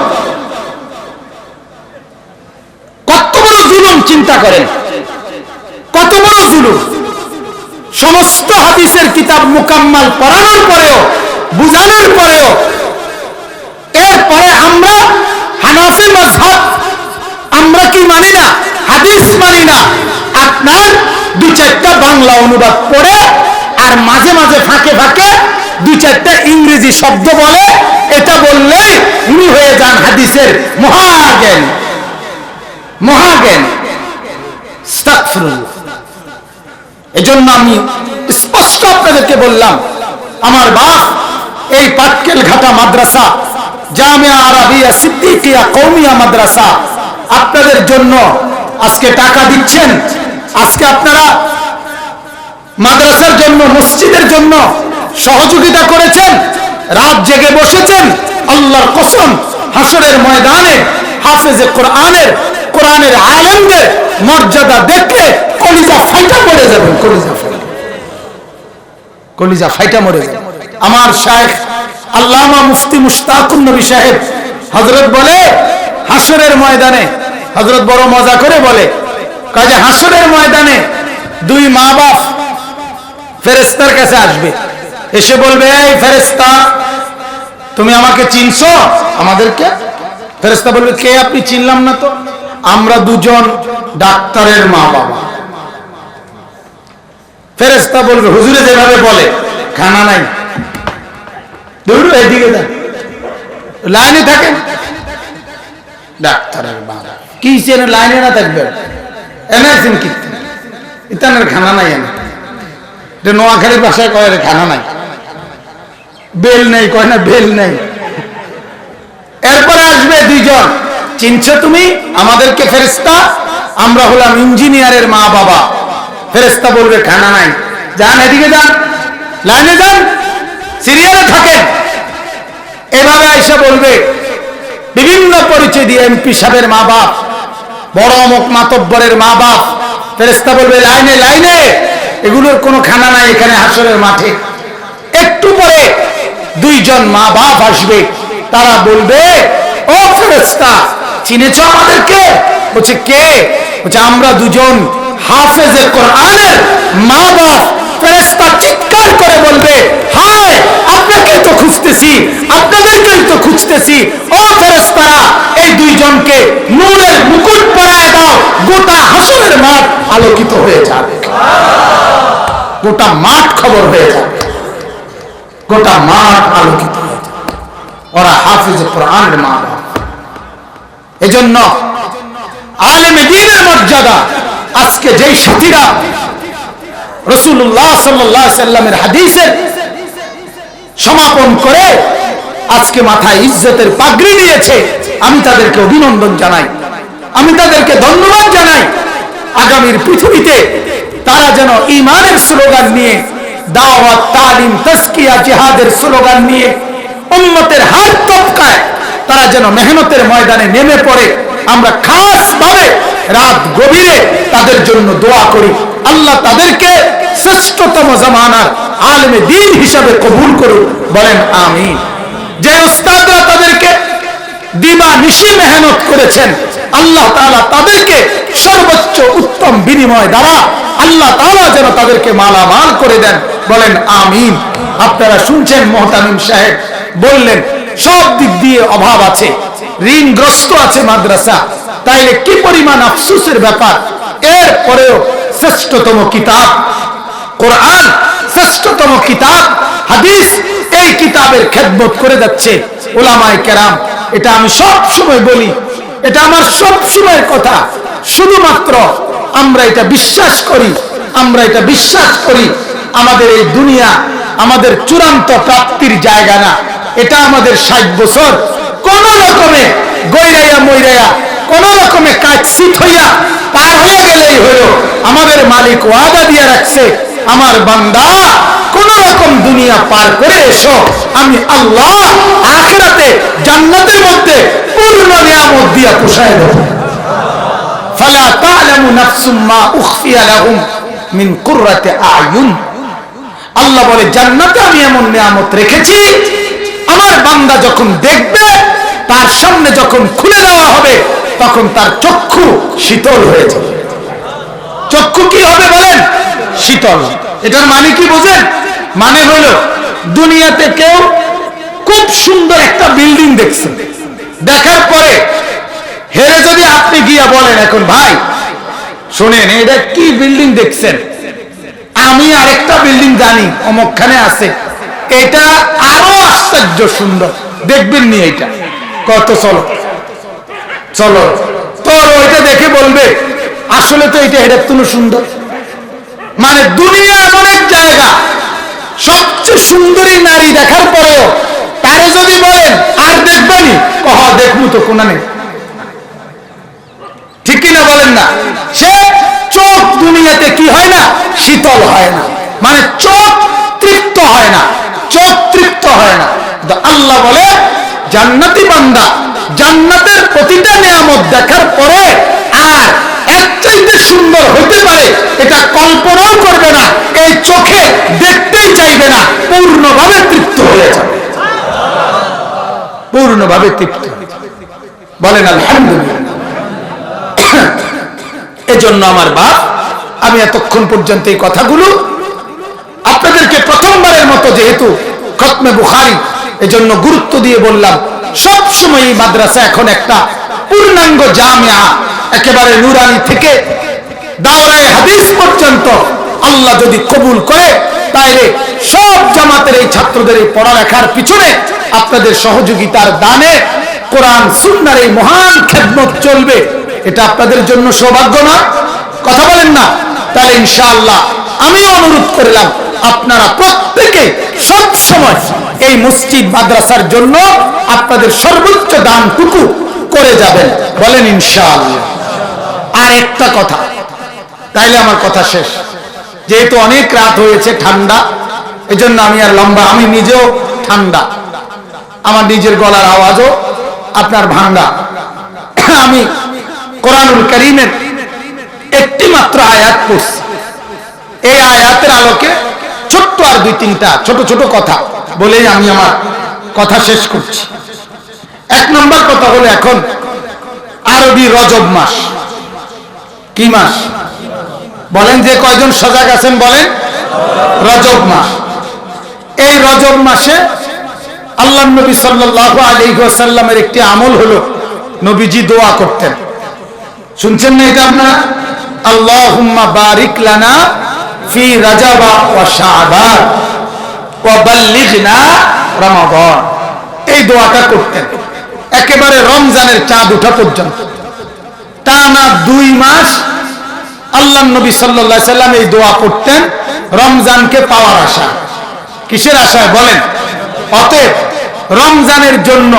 কত বড় জুলুম চিন্তা করেন, কত বড় জুলুম। সমস্ত হাদিসের কিতাব মুকাম্মাল পড়ানোর পরেও, বুঝানোর পরেও, এরপরে আমরা হানাফি মাযহাব আমরা কি মানি না? হাদিস মানি না। আপনার 2-4টা বাংলা অনুবাদ পড়ে আর মাঝে মাঝে ফাঁকে ফাঁকে 2-4টা ইংরেজি শব্দ বলে, এটা বললেই উনি হয়ে যান হাদিসের মহাজ্ঞানী, মহাজ্ঞানী। আস্তাগফিরুল্লাহ। এজন্য আমি স্পষ্ট আপনাদেরকে বললাম, আমার বাপ এই পাটকেল ঘাটা মাদ্রাসা জামিয়া আরাবিয়া সিদ্দিকিয়া কওমিয়া মাদ্রাসা আপনাদের জন্য আজকে টাকা দিচ্ছেন। আজকে আপনারা মাদ্রাসার জন্য, মসজিদের জন্য সহযোগিতা করেছেন, রাত জেগে বসেছেন, আল্লাহর কসম হাসরের ময়দানে হাফেজে কোরআনের, কোরআনের আলেমদের মর্যাদা দেখলে কলিজা ফাইটা পড়ে যাবেন, কলিজা ফাইটা মরে যাবে। আমার শায়েখ আল্লামা মুফতি মুশতাকুন নবী সাহেব হযরত বলে, হাসরের ময়দানে, হযরত বড় মজা করে বলে, কাজে হাসরের ময়দানে দুই মা বাপ ফেরেশতার কাছে আসবে, এসে বলবে, এই ফেরেশতা তুমি আমাকে চিনছো? আমাদেরকে? ফেরেশতা বলবে, কে আপনি? চিনলাম না তো। আমরা দুজন ডাক্তারের মা বাবা। ফেরেশতা বলবে, হুজুরে যেভাবে বলে, খানা নাই, দূর এদিকে যান, লাইনে থাকেন। ডাক্তারের মা কি চেনে, লাইনে না থাকবে, এনেছেন কি ইতানের খানা নাই, এনে নোয়াখালীর বাসায় কয় খানা নাই, বেল নেই, কয় না বেল নেই। এরপরে আসবে দুইজন, চিনছো তুমি আমাদেরকে? ফেরেশতা, আমরা হলাম ইঞ্জিনিয়ারের মা বাবা। ফেরেশতা বলবে, খানা নাই, যান এদিকে যান, লাইনে যান, সিরিয়ালে থাকেন। এভাবে আইসা বলবে, বিভিন্ন পরিচয় দিয়ে, এমপি সাহেবের মা বাপ, বড় অমুক মাতব্বরের মা বাপ। ফেরেশতা বলবে, লাইনে লাইনে, এগুলোর কোনো খানা নাই এখানে হাসরের মাঠে। একটু পরে দুইজন মা বাপ আসবে, তারা বলবে, ও ফেরেশতা চিনেছো আমাদেরকে? বলছে, কে? বলছে, আমরা দুজন হাফেজে কোরআনের মা বাপ। ফেরেশতা চিৎকার করে বলবে, হায় আপনাকেই তো খুঁজতেছি, আপনাদেরকেই তো খুঁজতেছি। ও ফেরেশতারা, এই দুইজনকে নূরের মুকুট পরায় দাও, গোটা হাসরের মাঠ আলোকিত হয়ে যাবে, গোটা মাঠ খবর হয়ে যাবে, গোটা মাঠ আলোকিত হয়ে যাবে। ওরা হাফেজে কোরআনের মা বাপ। এজন্য আলেমে দ্বীনের মর্যাদা আজকে যেই সাথীরা রাসূলুল্লাহ সাল্লাল্লাহু আলাইহি সাল্লামের হাদিসের সমাপন করে আজকে মাথায় ইজ্জতের পাগড়ি দিয়েছে, আমি তাদেরকে অভিনন্দন জানাই, আমি তাদেরকে ধন্যবাদ জানাই। আগামীর পৃথিবীতে তারা যেন ঈমানের স্লোগান নিয়ে, দাওয়াত, তালিম, তাজকিয়া, জিহাদের স্লোগান নিয়ে উম্মতের হাত তবকায় তারা যেন মেহনতের ময়দানে নেমে পড়ে। আমরা খাস ভাবে রাত গভীরে তাদের জন্য দোয়া করি, আল্লাহ তাদেরকে শ্রেষ্ঠতম জামানার আলেমে দ্বীন হিসাবে কবুল করুন, বলেন আমিন। যে উস্তাদরা তাদেরকে দিবা নিশি মেহনত করেছেন, আল্লাহ তাআলা তাদেরকে সর্বোচ্চ উত্তম বিনিময় দ্বারা আল্লাহ তাআলা যেন তাদেরকে মালামাল করে দেন, বলেন আমিন। আপনারা শুনছেন মুহতামিম সাহেব বললেন, সব দিক দিয়ে অভাব আছে, ঋণগ্রস্ত আছে মাদ্রাসা, তাইলে কি পরিমাণ আফসোসের ব্যাপার। এরপরেও শ্রেষ্ঠতম কিতাব কোরআন, শ্রেষ্ঠতম কিতাব হাদিস, এই কিতাবের খেদমত করে যাচ্ছে উলামায়ে কেরাম। এটা আমি সব সময় বলি, এটা আমার সব সময়ের কথা। শুধুমাত্র আমরা এটা বিশ্বাস করি, আমরা এটা বিশ্বাস করি আমাদের এই দুনিয়া আমাদের চূড়ান্ত প্রাপ্তির জায়গা না, এটা আমাদের 60 বছর কোন রকমে গইরাইয়া মইরাইয়া, কোন রকমে কাটছিট হইয়া পার হয়ে গেলেই হলো। আমাদের মালিক ওয়াদা দিয়ে রাখছে, আমার বান্দা কোন রকম দুনিয়া পার করে এসো, আমি আল্লাহ আখিরাতে জান্নাতের মধ্যে পূর্ণ নিয়ামত দিয়া পোষায় দেব। ফালা তা'লামু নাফসুম মা উখফিয়া লাহুম মিন কুররাতি আয়ুন। আল্লাহ বলে, জান্নাতে আমি এমন নিয়ামত রেখেছি, আমার বান্দা যখন দেখবে, তার সামনে যখন খুলে দেওয়া হবে, তখন তার চক্ষু শীতল হয়ে যাবে। চক্ষু কি হবে বলেন? শীতল। এটার মানে কি বোঝেন? মানে হলো দুনিয়াতে কেউ খুব সুন্দর একটা বিল্ডিং দেখছেন, দেখার পরে হেরে যদি আপনি গিয়া বলেন, এখন ভাই শোনেন এটা কি বিল্ডিং দেখছেন, আমি আরেকটা বিল্ডিং জানি অমুকখানে আছে, এটা আরো আশ্চর্য সুন্দর, দেখবেন নি এটা, কত চলো চলো, তোর ওইটা দেখে বলবে আসলে তো এটা এটার তুলো সুন্দর। মানে দুনিয়া এমন এক জায়গা, সবচেয়ে সুন্দরী নারী দেখার পরেও তারে যদি বলেন আর দেখবেনি, কহ দেখবো তো কোনা নেই, ঠিক কিনা বলেন না? সে চোখ দুনিয়াতে কি হয় না, শীতল হয় না। মানে চোখ তৃপ্ত হয় না, চোখ তৃপ্ত হয় না। আল্লাহ বলে জান্নাতি বান্দা জান্নাতের প্রতিটা নিয়ামত দেখার পরে আর এর চাইতে সুন্দর হতে পারে এটা কল্পনাও করবে না, এই চোখে দেখতেই চাইবে না, পূর্ণভাবে তৃপ্ত হয়ে যাবে, পূর্ণভাবে তৃপ্ত। বলেন আলহামদুলিল্লাহ। এজন্য আমার বাপ, আমি এতক্ষণ পর্যন্ত এই কথাগুলো আপনাদেরকে প্রথমবারের মতো যেহেতু খতমে বুখারী এজন্য গুরুত্ব দিয়ে বললাম। সব সময় এই মাদ্রাসা এখন একটা পূর্ণাঙ্গ জামিয়া, একেবারে নুরানি থেকে দাওরায়ে হাদিস পর্যন্ত আল্লাহ যদি কবুল করে তাইলে সব জামাতের এই ছাত্রদের এই পড়ালেখার পিছনে আপনাদের সহযোগিতার দানে কোরআন সুন্নাহর এই মহান খেদমত চলবে। এটা আপনাদের জন্য সৌভাগ্য না? কথা বলেন না? তাহলে ইনশাআল্লাহ আমি অনুরোধ করলাম আপনারা প্রত্যেকে সব সময় এই মসজিদ মাদ্রাসার জন্য আপনাদের সর্বোচ্চ দানটুকু করে যাবেন। বলেন ইনশাআল্লাহ। আর একটা কথা, তাইলে আমার কথা শেষ। যেহেতু অনেক রাত হয়েছে, ঠান্ডা, এজন্য আমি আর লম্বা, আমি নিজেও ঠান্ডা, আমার নিজের গলার আওয়াজও আপনার ভাঙ্গা। আমি কোরআনুল কারীমের একটি মাত্র আয়াত পড়ছি। এই আয়াতের আলোকে ছোট্ট আর দুই তিনটা ছোট ছোট কথা বলেই আমি আমার কথা শেষ করছি। এক নম্বর কথা হলো, এখন আরবি রজব মাস। কি মাস বলেন? যে কয়জন সজাগ আছেন বলেন? রজব মাস। এই রজব মাসে আল্লাহর নবী সাল্লাল্লাহু আলাইহি ওয়াসাল্লামের একটি আমল হলো, নবীজি দোয়া করতেন। শুনছেন না এটা আপনারা? আল্লাহুম্মা বারিক লানা ফি রাজাব ওয়া শাবান ওয়া বাল্লিগনা রমাদান। এই দোয়াটা করতেন একেবারে রমজানের চাঁদ ওঠা পর্যন্ত, টানা 2 মাস আল্লাহর নবী সাল্লাল্লাহু আলাইহি সাল্লাম এই দোয়া করতেন রমজানকে পাওয়ার আশা। কিসের আশায় বলেন? অতএব রমজানের জন্য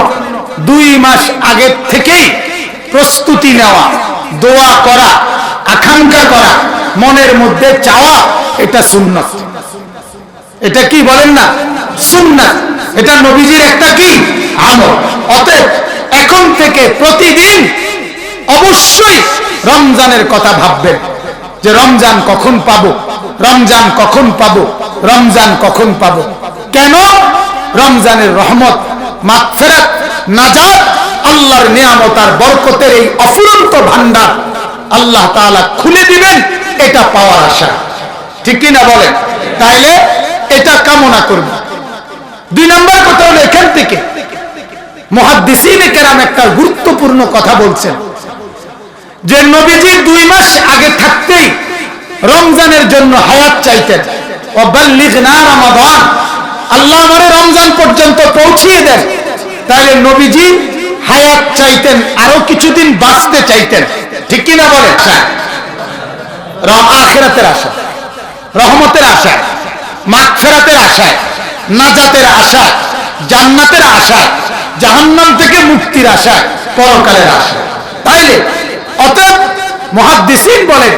2 মাস আগে থেকেই প্রস্তুতি নেওয়া, দোয়া করা, আকাঙ্ক্ষা করা, মনের মধ্যে চাওয়া, এটা সুন্নাত। এটা কি বলেন না? সুন্নাত। এটা নবীজির একটা কি আমল। অতএব এখন থেকে প্রতিদিন অবশ্যই রমজানের কথা ভাববেন যে রমজান কখন পাবো, রমজান কখন পাবো, রমজান কখন পাবো। কেন? রমজানের রহমত, মাগফিরাত, নাজাত, আল্লাহর নিয়ামত আর বরকতের এই অফুরন্ত ভান্ডার আল্লাহ তাআলা খুলে দিবেন, এটা পাওয়ার আশা। ঠিক কি না বলেন? তাইলে এটা কামনা করব। 2 নম্বর কথা হলো, এখান থেকে মুহাদ্দিসিনে কেরাম একটা গুরুত্বপূর্ণ কথা বলছেন যে নবীজি 2 মাস আগে থাকতেই রমজানের জন্য হায়াত চাইতেন। ও বাল্লিগনা রমাদান, আল্লাহ আমারে রমজান পর্যন্ত পৌঁছিয়ে দেন। তাহলে নবীজি হায়াত চাইতেন, আরো কিছুদিন বাঁচতে চাইতেন। ঠিক কি না বলেন? আখিরাতের আশা, রহমতের আশা, মাগফিরাতের আশায়, নাজাতের আশায়, জান্নাতের আশায়, জাহান্নাম থেকে মুক্তির আশায়, পরকালের আশায়। তাইলে অতএব মুহাদ্দিসিন বলেন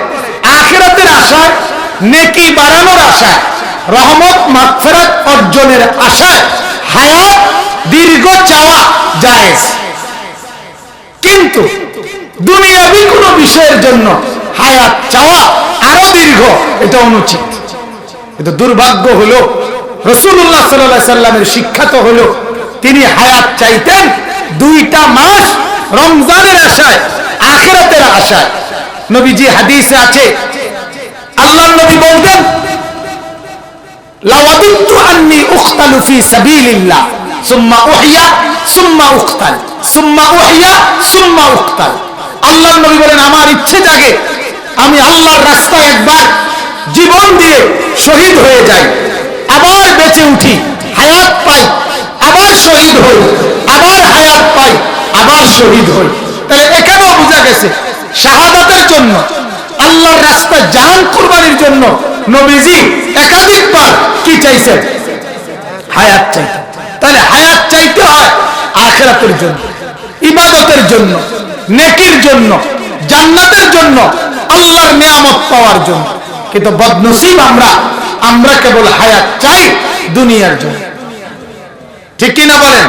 আখিরাতের আশায়, নেকি বাড়ানোর আশায়, রহমত মাগফিরাত অর্জনের আশায় হায়াত দীর্ঘ চাওয়া জায়েজ। কিন্তু দুনিয়াবি কোনো বিষয়ের জন্য হায়াত চাওয়া আরো দীর্ঘ, এটা অনুচিত। এটা দুর্ভাগ্য হলো রাসূলুল্লাহ সাল্লাল্লাহু আলাইহি সাল্লামের শিক্ষা তো হলো তিনি হায়াত চাইতেন 2টা মাস রমজানের আশায়, আখিরাতের আশায়। নবীজি হাদিসে আছে, আল্লাহর নবী বলতেন লাওয়াদিতু আন্নী উখতালু ফি সাবিলিল্লাহ সুম্মা উহিয়া সুম্মা উখতাল সুম্মা উহিয়া সুম্মা উখতাল। আল্লাহর নবী বলেন আমার ইচ্ছে জাগে আমি আল্লাহর রাস্তায় একবার জীবন দিয়ে শহীদ হয়ে যাই, আবার বেঁচে উঠি, হায়াত পাই, আবার শহীদ হই, আবার হায়াত পাই, আবার শহীদ হই। তাহলে এখানেও বোঝা গেছে শাহাদাতের জন্য, আল্লাহর রাস্তায় জান কুরবানির জন্য নবীজি একাধিকবার কি চাইছেন? হায়াত চাইতেন। তাহলে হায়াত চাইতে হয় আখিরাতের জন্য, ইবাদতের জন্য, নেকির জন্য, জান্নাতের জন্য, আল্লাহর নিয়ামত পাওয়ার জন্য। কিন্তু বদনসিব আমরা কেবল হায়াত চাই দুনিয়ার জন্য। ঠিক কিনা বলেন?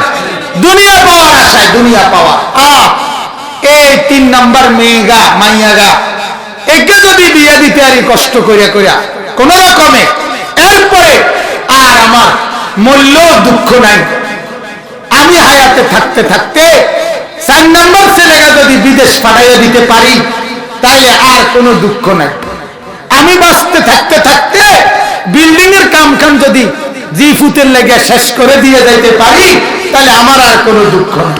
দুনিয়া পাওয়ার আশায়, দুনিয়া পাওয়া। এই 3 নাম্বার মেয়েগা মাইয়াগা একে যদি বিয়ে দিতে আরি কষ্ট করিয়া করিয়া কোন রকমে, এরপরে আর আমার মূল্য দুঃখ নাই। আমি হায়াতে থাকতে থাকতে 4 নাম্বার ছেলেগা যদি বিদেশ পাঠাইয়া দিতে পারি তাইলে আর কোনো দুঃখ নাই। আমি বাঁচতে থাকতে থাকতে বিল্ডিং এর কাম যদি জিফুতের লেগে শেষ করে দিয়ে যাইতে পারি তাহলে আমার আর কোনো দুঃখ নেই।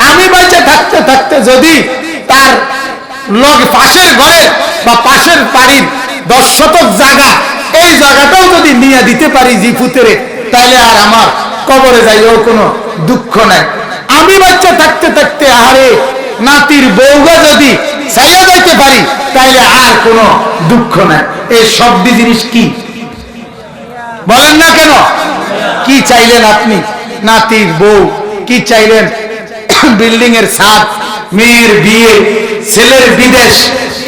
আমি বেঁচে থাকতে থাকতে যদি তার পাশের ঘরে বা পাশের বাড়ির 10 শতক জায়গা, এই জায়গাটাও যদি নিয়ে দিতে পারি জিফুতের, তাহলে আর আমার কবরে যাইও কোনো দুঃখ নাই। আমি বেঁচে থাকতে থাকতে আরে নাতির বউগা যদি চাইয়া যাইতে পারি তাইলে আর কোনো দুঃখ নাই। এই সব জিনিস কি বলেন না কেন? কি চাইলেন আপনি? নাতির বউ। কি চাইলেন? বিল্ডিং এর ছাদ, মেয়ের বিয়ে, ছেলের বিদেশ,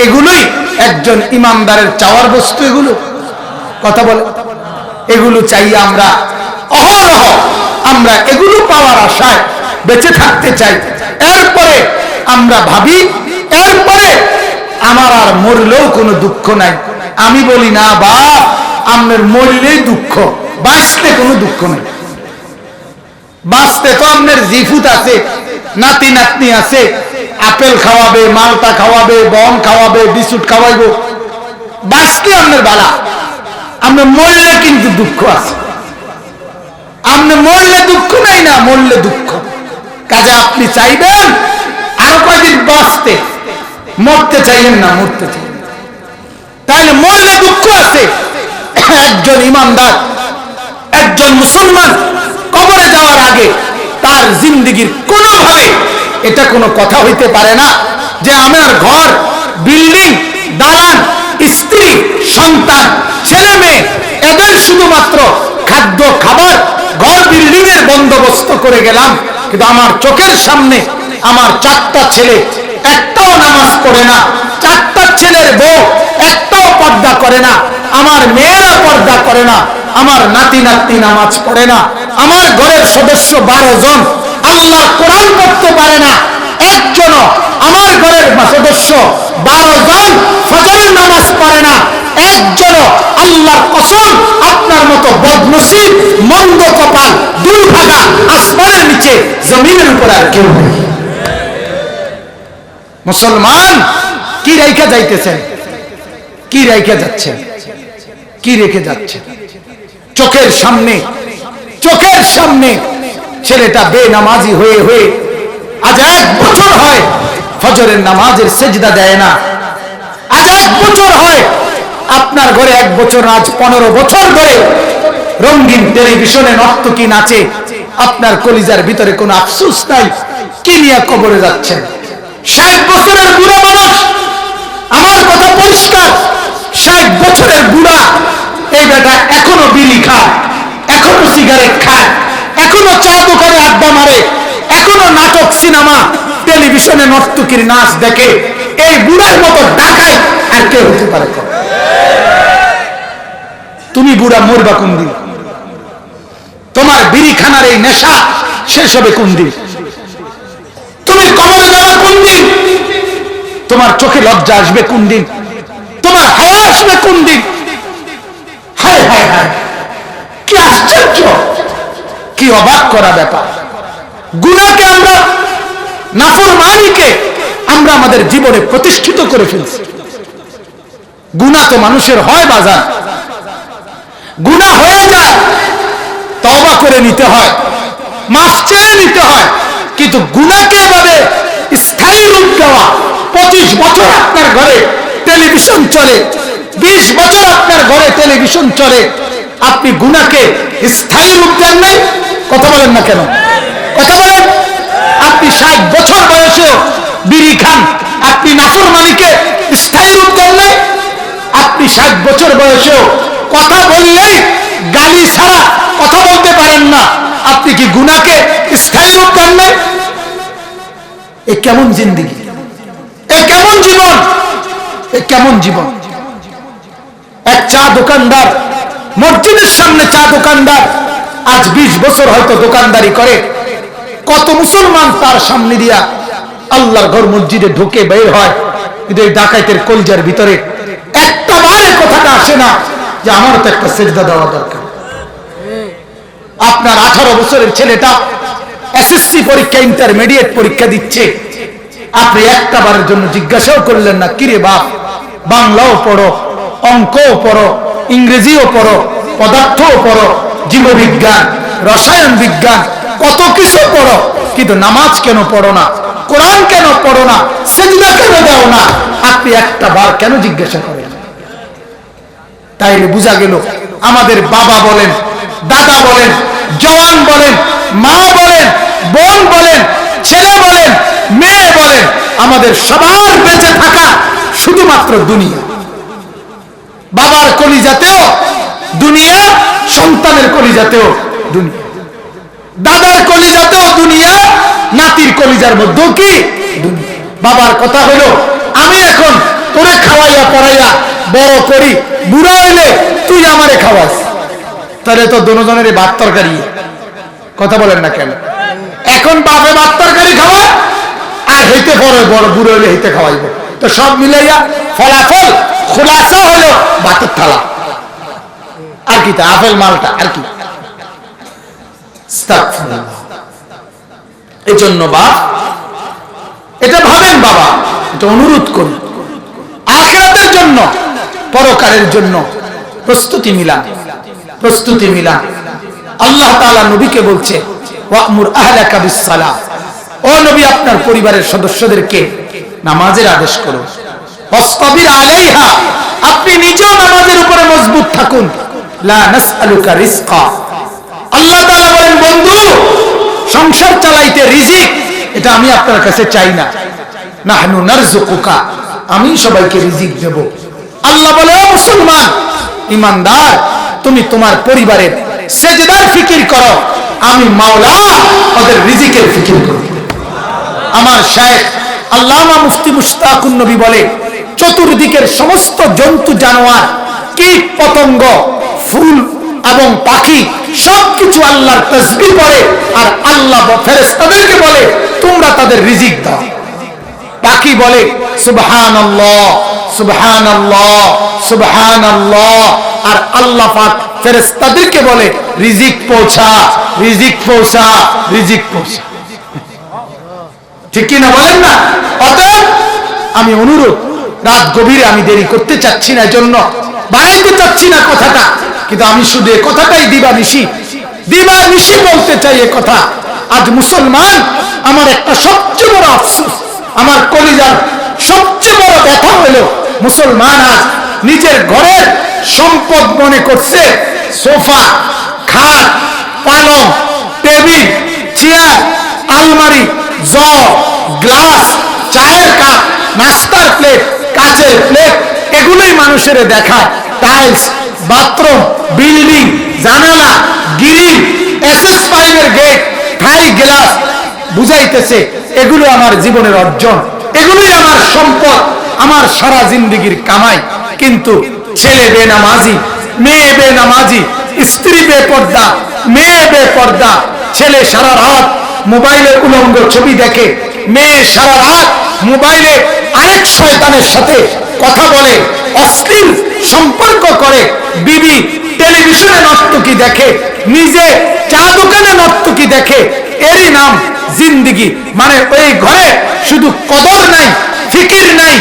এগুলোই একজন ইমানদারের চাওয়ার বস্তু। এগুলো কথা বলে, এগুলো চাই আমরা অহরহ, আমরা এগুলো পাওয়ার আশায় বেঁচে থাকতে চাই। এরপরে আমরা ভাবি এরপরে আমার আর মরলেও কোনো দুঃখ নাই। আমি বলি না বাপ, আপনার মরলেই দুঃখ, বাঁচতে কোনো দুঃখ নেই। বাঁচতে তো আপনার জিফুত আছে, নাতি নাতনি আছে, আপেল খাওয়াবে, মালটা খাওয়াবে, বম খাওয়াবে, বিস্কুট খাওয়াইবো, বাঁচতে আপনার বালা। আপনার মরলে কিন্তু দুঃখ আছে। আপনি মরলে দুঃখ নাই না, মরলে দুঃখ। কাজে আপনি চাইবেন আরো কয়েকদিন বাঁচতে, মরতে চাইলেন না, মরতে চাইলেন, তাহলে মরলে দুঃখ আছে। একজন ইমানদার, একজন মুসলমান কবরে যাওয়ার আগে তার জিন্দেগির কোনোভাবে এটা কোনো কথা হইতে পারে না যে আমার ঘর, বিল্ডিং, দালান, স্ত্রী, সন্তান, ছেলে মেয়ে, এদের শুধুমাত্র খাদ্য, খাবার, ঘর, বিল্ডিং এর বন্দোবস্ত করে গেলাম, কিন্তু আমার চোখের সামনে আমার 4টা ছেলে একটাও নামাজ পড়ে না, 4টা ছেলের বউ একটাও পর্দা করে না, আমার মেয়েরা পর্দা করে না, আমার নাতি নাতনি নামাজ পড়ে না, আমার ঘরের সদস্য 12 জন আল্লাহ কোরআন পড়তে পারে না, একজনও আমার ঘরের সদস্য 12 জন ফজরের নামাজ পড়ে না, একজনও আল্লাহর কসম আপনার মতো বদনসিব, মন্দ কপাল, দুর্ভাগা আসমানের নিচে জমিনের উপর আর কেউ নেই। মুসলমান কি রেখে যাইতেছেন? কি রেখে যাচ্ছেন? কি রেখে যাচ্ছে? চোখের সামনে ছেলেটা বেনামাজি হয়ে হয়ে আজ 1 বছর হয় ফজরের নামাজের সেজদা দেয় না। আজ 1 বছর হয় আপনার ঘরে, 1 বছর, আজ 15 বছর ধরে রঙিন টেলিভিশনে নর্তকী নাচে। আপনার কলিজার ভিতরে কোনো আফসোস নাই? কি নিয়ে কবরে যাচ্ছেন? 60 বছরের বুড়া মানুষ, আমার কথা পরিষ্কার, 60 বছরের বুড়া, এই বেটা এখনো বিড়ি খায়, এখনো সিগারেট খায়, এখনো চা দোকানে আড্ডা মারে, এখনো নাটক, সিনেমা, টেলিভিশনে নর্তকীর নাচ দেখে। এই বুড়ার মতো ডাকায় আর কে হতে পারে? তুমি বুড়া মরবা কোন দিন? তোমার বিড়ি খানার এই নেশা শেষ হবে কোন দিন? তুমি কবরে যাওয়া কোন দিন? তোমার চোখে লজ্জা আসবে কোন দিন? তোমার হায়া আসবে কোন দিন? হায় হায় হায়, কি আশ্চর্য, কি অবাক করা ব্যাপার। গুনাহকে আমরা, নাফরমানিকে আমরা আমাদের জীবনে প্রতিষ্ঠিত করে ফেলছি। গুনাহ তো মানুষের হয় বাজার, গুনাহ হয়ে যায়, তওবা করে নিতে হয়, মাফ চেয়ে নিতে হয়, কিন্তু গুনাহকে এভাবে স্থায়ী রূপ দেওয়া, 25 বছর আপনার ঘরে টেলিভিশন চলে, 20 বছর আপনার ঘরে টেলিভিশন চলে, আপনি গুনাহকে স্থায়ী রূপ দেন নাই? কথা বলেন না কেন? কথা বলেন। আপনি 60 বছর বয়সেও বিড়ি খান, আপনি নাফরমানিকে স্থায়ী রূপ দেন নাই? আপনি 60 বছর বয়সেও কথা বললেই গালি ছাড়া কথা বলতে পারেন না, আপনি কি গুনাহকে স্থায়ী রূপ দেন নাই? এ কেমন জিন্দেগি, এ কেমন জীবন, এ কেমন জীবন? এক চা দোকানদার, মসজিদের সামনে চা দোকানদার, আজ 20 বছর হয়তো দোকানদারি করে। কত মুসলমান তার সামনে দিয়া আল্লাহর ঘর মসজিদে ঢুকে বের হয়, কিন্তু এই ডাকাইতের কলজার ভিতরে একটা বারে কথাটা আসে না যে আমার তো একটা সেজদা দেওয়া দরকার। আপনার 18 বছরের ছেলেটা এসএসসি পরীক্ষা, ইন্টারমিডিয়েট পরীক্ষা দিচ্ছে, আপনি একটা বারের জন্য জিজ্ঞাসাও করলেন না, কিরে বাপ, বাংলাও পড়ো, অঙ্কও পড়ো, ইংরেজিও পড়ো, পদার্থও পড়ো, জীববিজ্ঞান, রসায়ন বিজ্ঞান, কত কিছু পড়ো, কিন্তু নামাজ কেন পড়ো না, কোরআন কেন পড়ো না, সিজদা কেন দাও না? আপনি একটা বার কেন জিজ্ঞাসা করেন? তাইলে বোঝা গেল আমাদের বাবা বলেন, দাদা বলেন, জওয়ান বলেন, মা বলেন, বোন বলেন, ছেলে বলেন, মেয়ে বলেন, আমাদের সবার বেঁচে থাকা শুধুমাত্র দুনিয়া। বাবার কলিজাতেও দুনিয়া, সন্তানের কলিজাতেও দুনিয়া, দাদার কলিজাতেও দুনিয়া, নাতির কলিজার মধ্যেও কি দুনিয়া। বাবার কথা হলো, আমি এখন তোরে খাওয়াইয়া পড়াইয়া বড় করি, বুড়া হইলে তুই আমারে খাওয়াস, তাহলে তো দুজনের ভাত তরকারি। কথা বলেন না কেন? এখন বাপে ভাত তরকারি খাওয়া, আর হইতে পরে বড় বুড়ো হইলে হইতে খাওয়াইব, তো সব মিলাইয়া ফলাফল খোলাসা হলো ভাতের থালা। আর কি তা আপেল মালটা আর কি। এই জন্য বাপ এটা ভাবেন, বাবা এটা অনুরোধ করি, আখিরাতের জন্য, পরকালের জন্য প্রস্তুতি মিলান, প্রস্তুতি মিলান। আল্লাহ তাআলা নবীকে বলছে, ওয়া'মুর আহলাকা বিস-সালাহ, ও নবী আপনার পরিবারের সদস্যদেরকে নামাজের আদেশ করুন। ওয়াসতাবির আলাইহা, আপনি নিজেও নামাজের উপরে মজবুত থাকুন। লা নাসআলুকা রিজকা, আল্লাহ তাআলা বলেন, বন্ধু সংসার চালাইতে রিজিক এটা আমি আপনার কাছে চাই না। নাহনু নারযুকুকা, আমি সবাইকে রিজিক দেব। আল্লাহ বলে, ও মুসলমান ইমানদার, তুমি তোমার পরিবারের সেজদার ফিকির করো, আমি মাওলা ওদের রিজিকের ফিকির করি। আমার শায়েখ আল্লামা মুফতি মুশতাকুন নবী বলে, চতুর্দিকের সমস্ত জন্তু জানোয়ার, কীট পতঙ্গ, ফুল এবং পাখি সবকিছু আল্লাহর তাসবিহ পড়ে, আর আল্লাহ ফেরেশতাদেরকে বলে তোমরা তাদের রিজিক দাও। পাখি বলে সুবহানাল্লাহ সুবহানাল্লাহ সুবহানাল্লাহ, আর আল্লাহ পাক ফেরেশতাদেরকে বলে রিজিক পৌঁছা, রিজিক পৌঁছা, রিজিক পৌঁছা। ঠিক কি না বলেন না? অতএব আমি অনুরোধ, রাত গভীরে আমি দেরি করতে চাচ্ছি না, এজন্য বাড়াইতে চাচ্ছি না কথাটা, কিন্তু আমি শুধু এই কথাটাই দিবানিশি বলতে চাই। এ কথা আজ মুসলমান, আমার একটা সবচেয়ে বড় আফসোস, আমার কলিজার সবচেয়ে বড় ব্যথা হলো, মুসলমান আজ নিজের ঘরের সম্পদ মনে করছে সোফা, খাট, পালং, টেবিল, চেয়ার, আলমারি, জগ, গ্লাস, চায়ের কাপ, নাস্তার প্লেট, কাচের প্লেট, এগুলোই মানুষের দেখায়। টাইলস, বাথরুম, বিল্ডিং, জানালা, গ্রিল, SS5 এর গেট, থাই গ্লাস, বুঝাইতেছে এগুলো আমার জীবনের অর্জন, এগুলোই আমার সম্পদ, আমার সারা জিন্দেগির কামাই। কিন্তু ছেলে বেনামাজি, মেয়ে বেনামাজি, স্ত্রী বেপর্দা, মেয়ে বেপর্দা, ছেলে সারা রাত মোবাইলে উলঙ্গ ছবি দেখে, মেয়ে সারা রাত মোবাইলে আরেক শয়তানের সাথে কথা বলে, অশ্লীল সম্পর্ক করে, বিবি টেলিভিশনে নর্তকী দেখে, নিজে চা দোকানে নর্তকী দেখে, এরই নাম জিন্দেগি। মানে ওই ঘরে শুধু কদর নাই, ফিকির নাই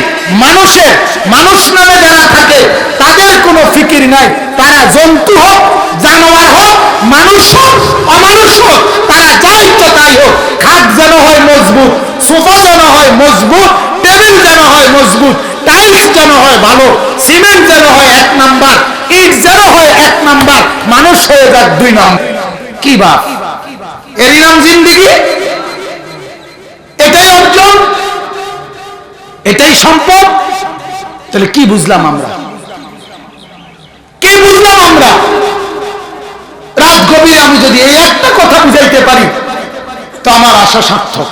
মানুষের, মানুষ নামে যারা থাকে তাদের কোনো ফিকির নাই, তারা জন্তু হোক, জানোয়ার হোক, মানুষ হোক, অমানুষ হোক, তারা যা ইচ্ছা তাই হোক, খাট যেন হয় মজবুত, সোফা যেন হয় মজবুত, টেবিল যেন হয় মজবুত, টাইলস যেন হয় ভালো, সিমেন্ট যেন হয় 1 নাম্বার, ইট যেন হয় 1 নাম্বার, মানুষ হয়ে যাক 2 নাম্বার। কি বাপ, এরই নাম জিন্দেগি? এটাই অর্জন, এটাই সম্পদ? তাহলে কি বুঝলাম আমরা? কি বুঝলাম আমরা? রাত গভীরে আমি যদি এই একটা কথা বুঝাইতে পারি তো আমার আশা সার্থক।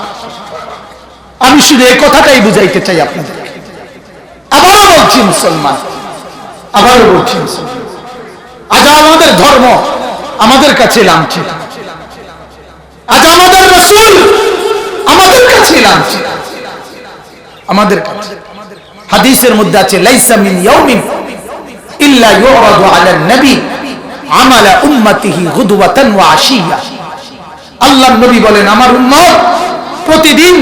আমি শুধু এই কথাটাই বুঝাইতে চাই আপনাদের। আবারও বলছি মুসলমান, আবারও বলছি, আজ আমাদের ধর্ম আমাদের কাছে লাঞ্ছিত, আজ আমাদের রাসূল আমাদের কাছে লাঞ্ছিত, আমাদের কাছে। হাদিসের মধ্যে আছে লাইসা মিন ইয়াউমিন ইল্লা ইউরাদু আলা নবী আমালা উম্মতিহি গুদওয়াতান ওয়া আশিয়া। আল্লাহর নবী বলেন, আমার উম্মত প্রতিদিন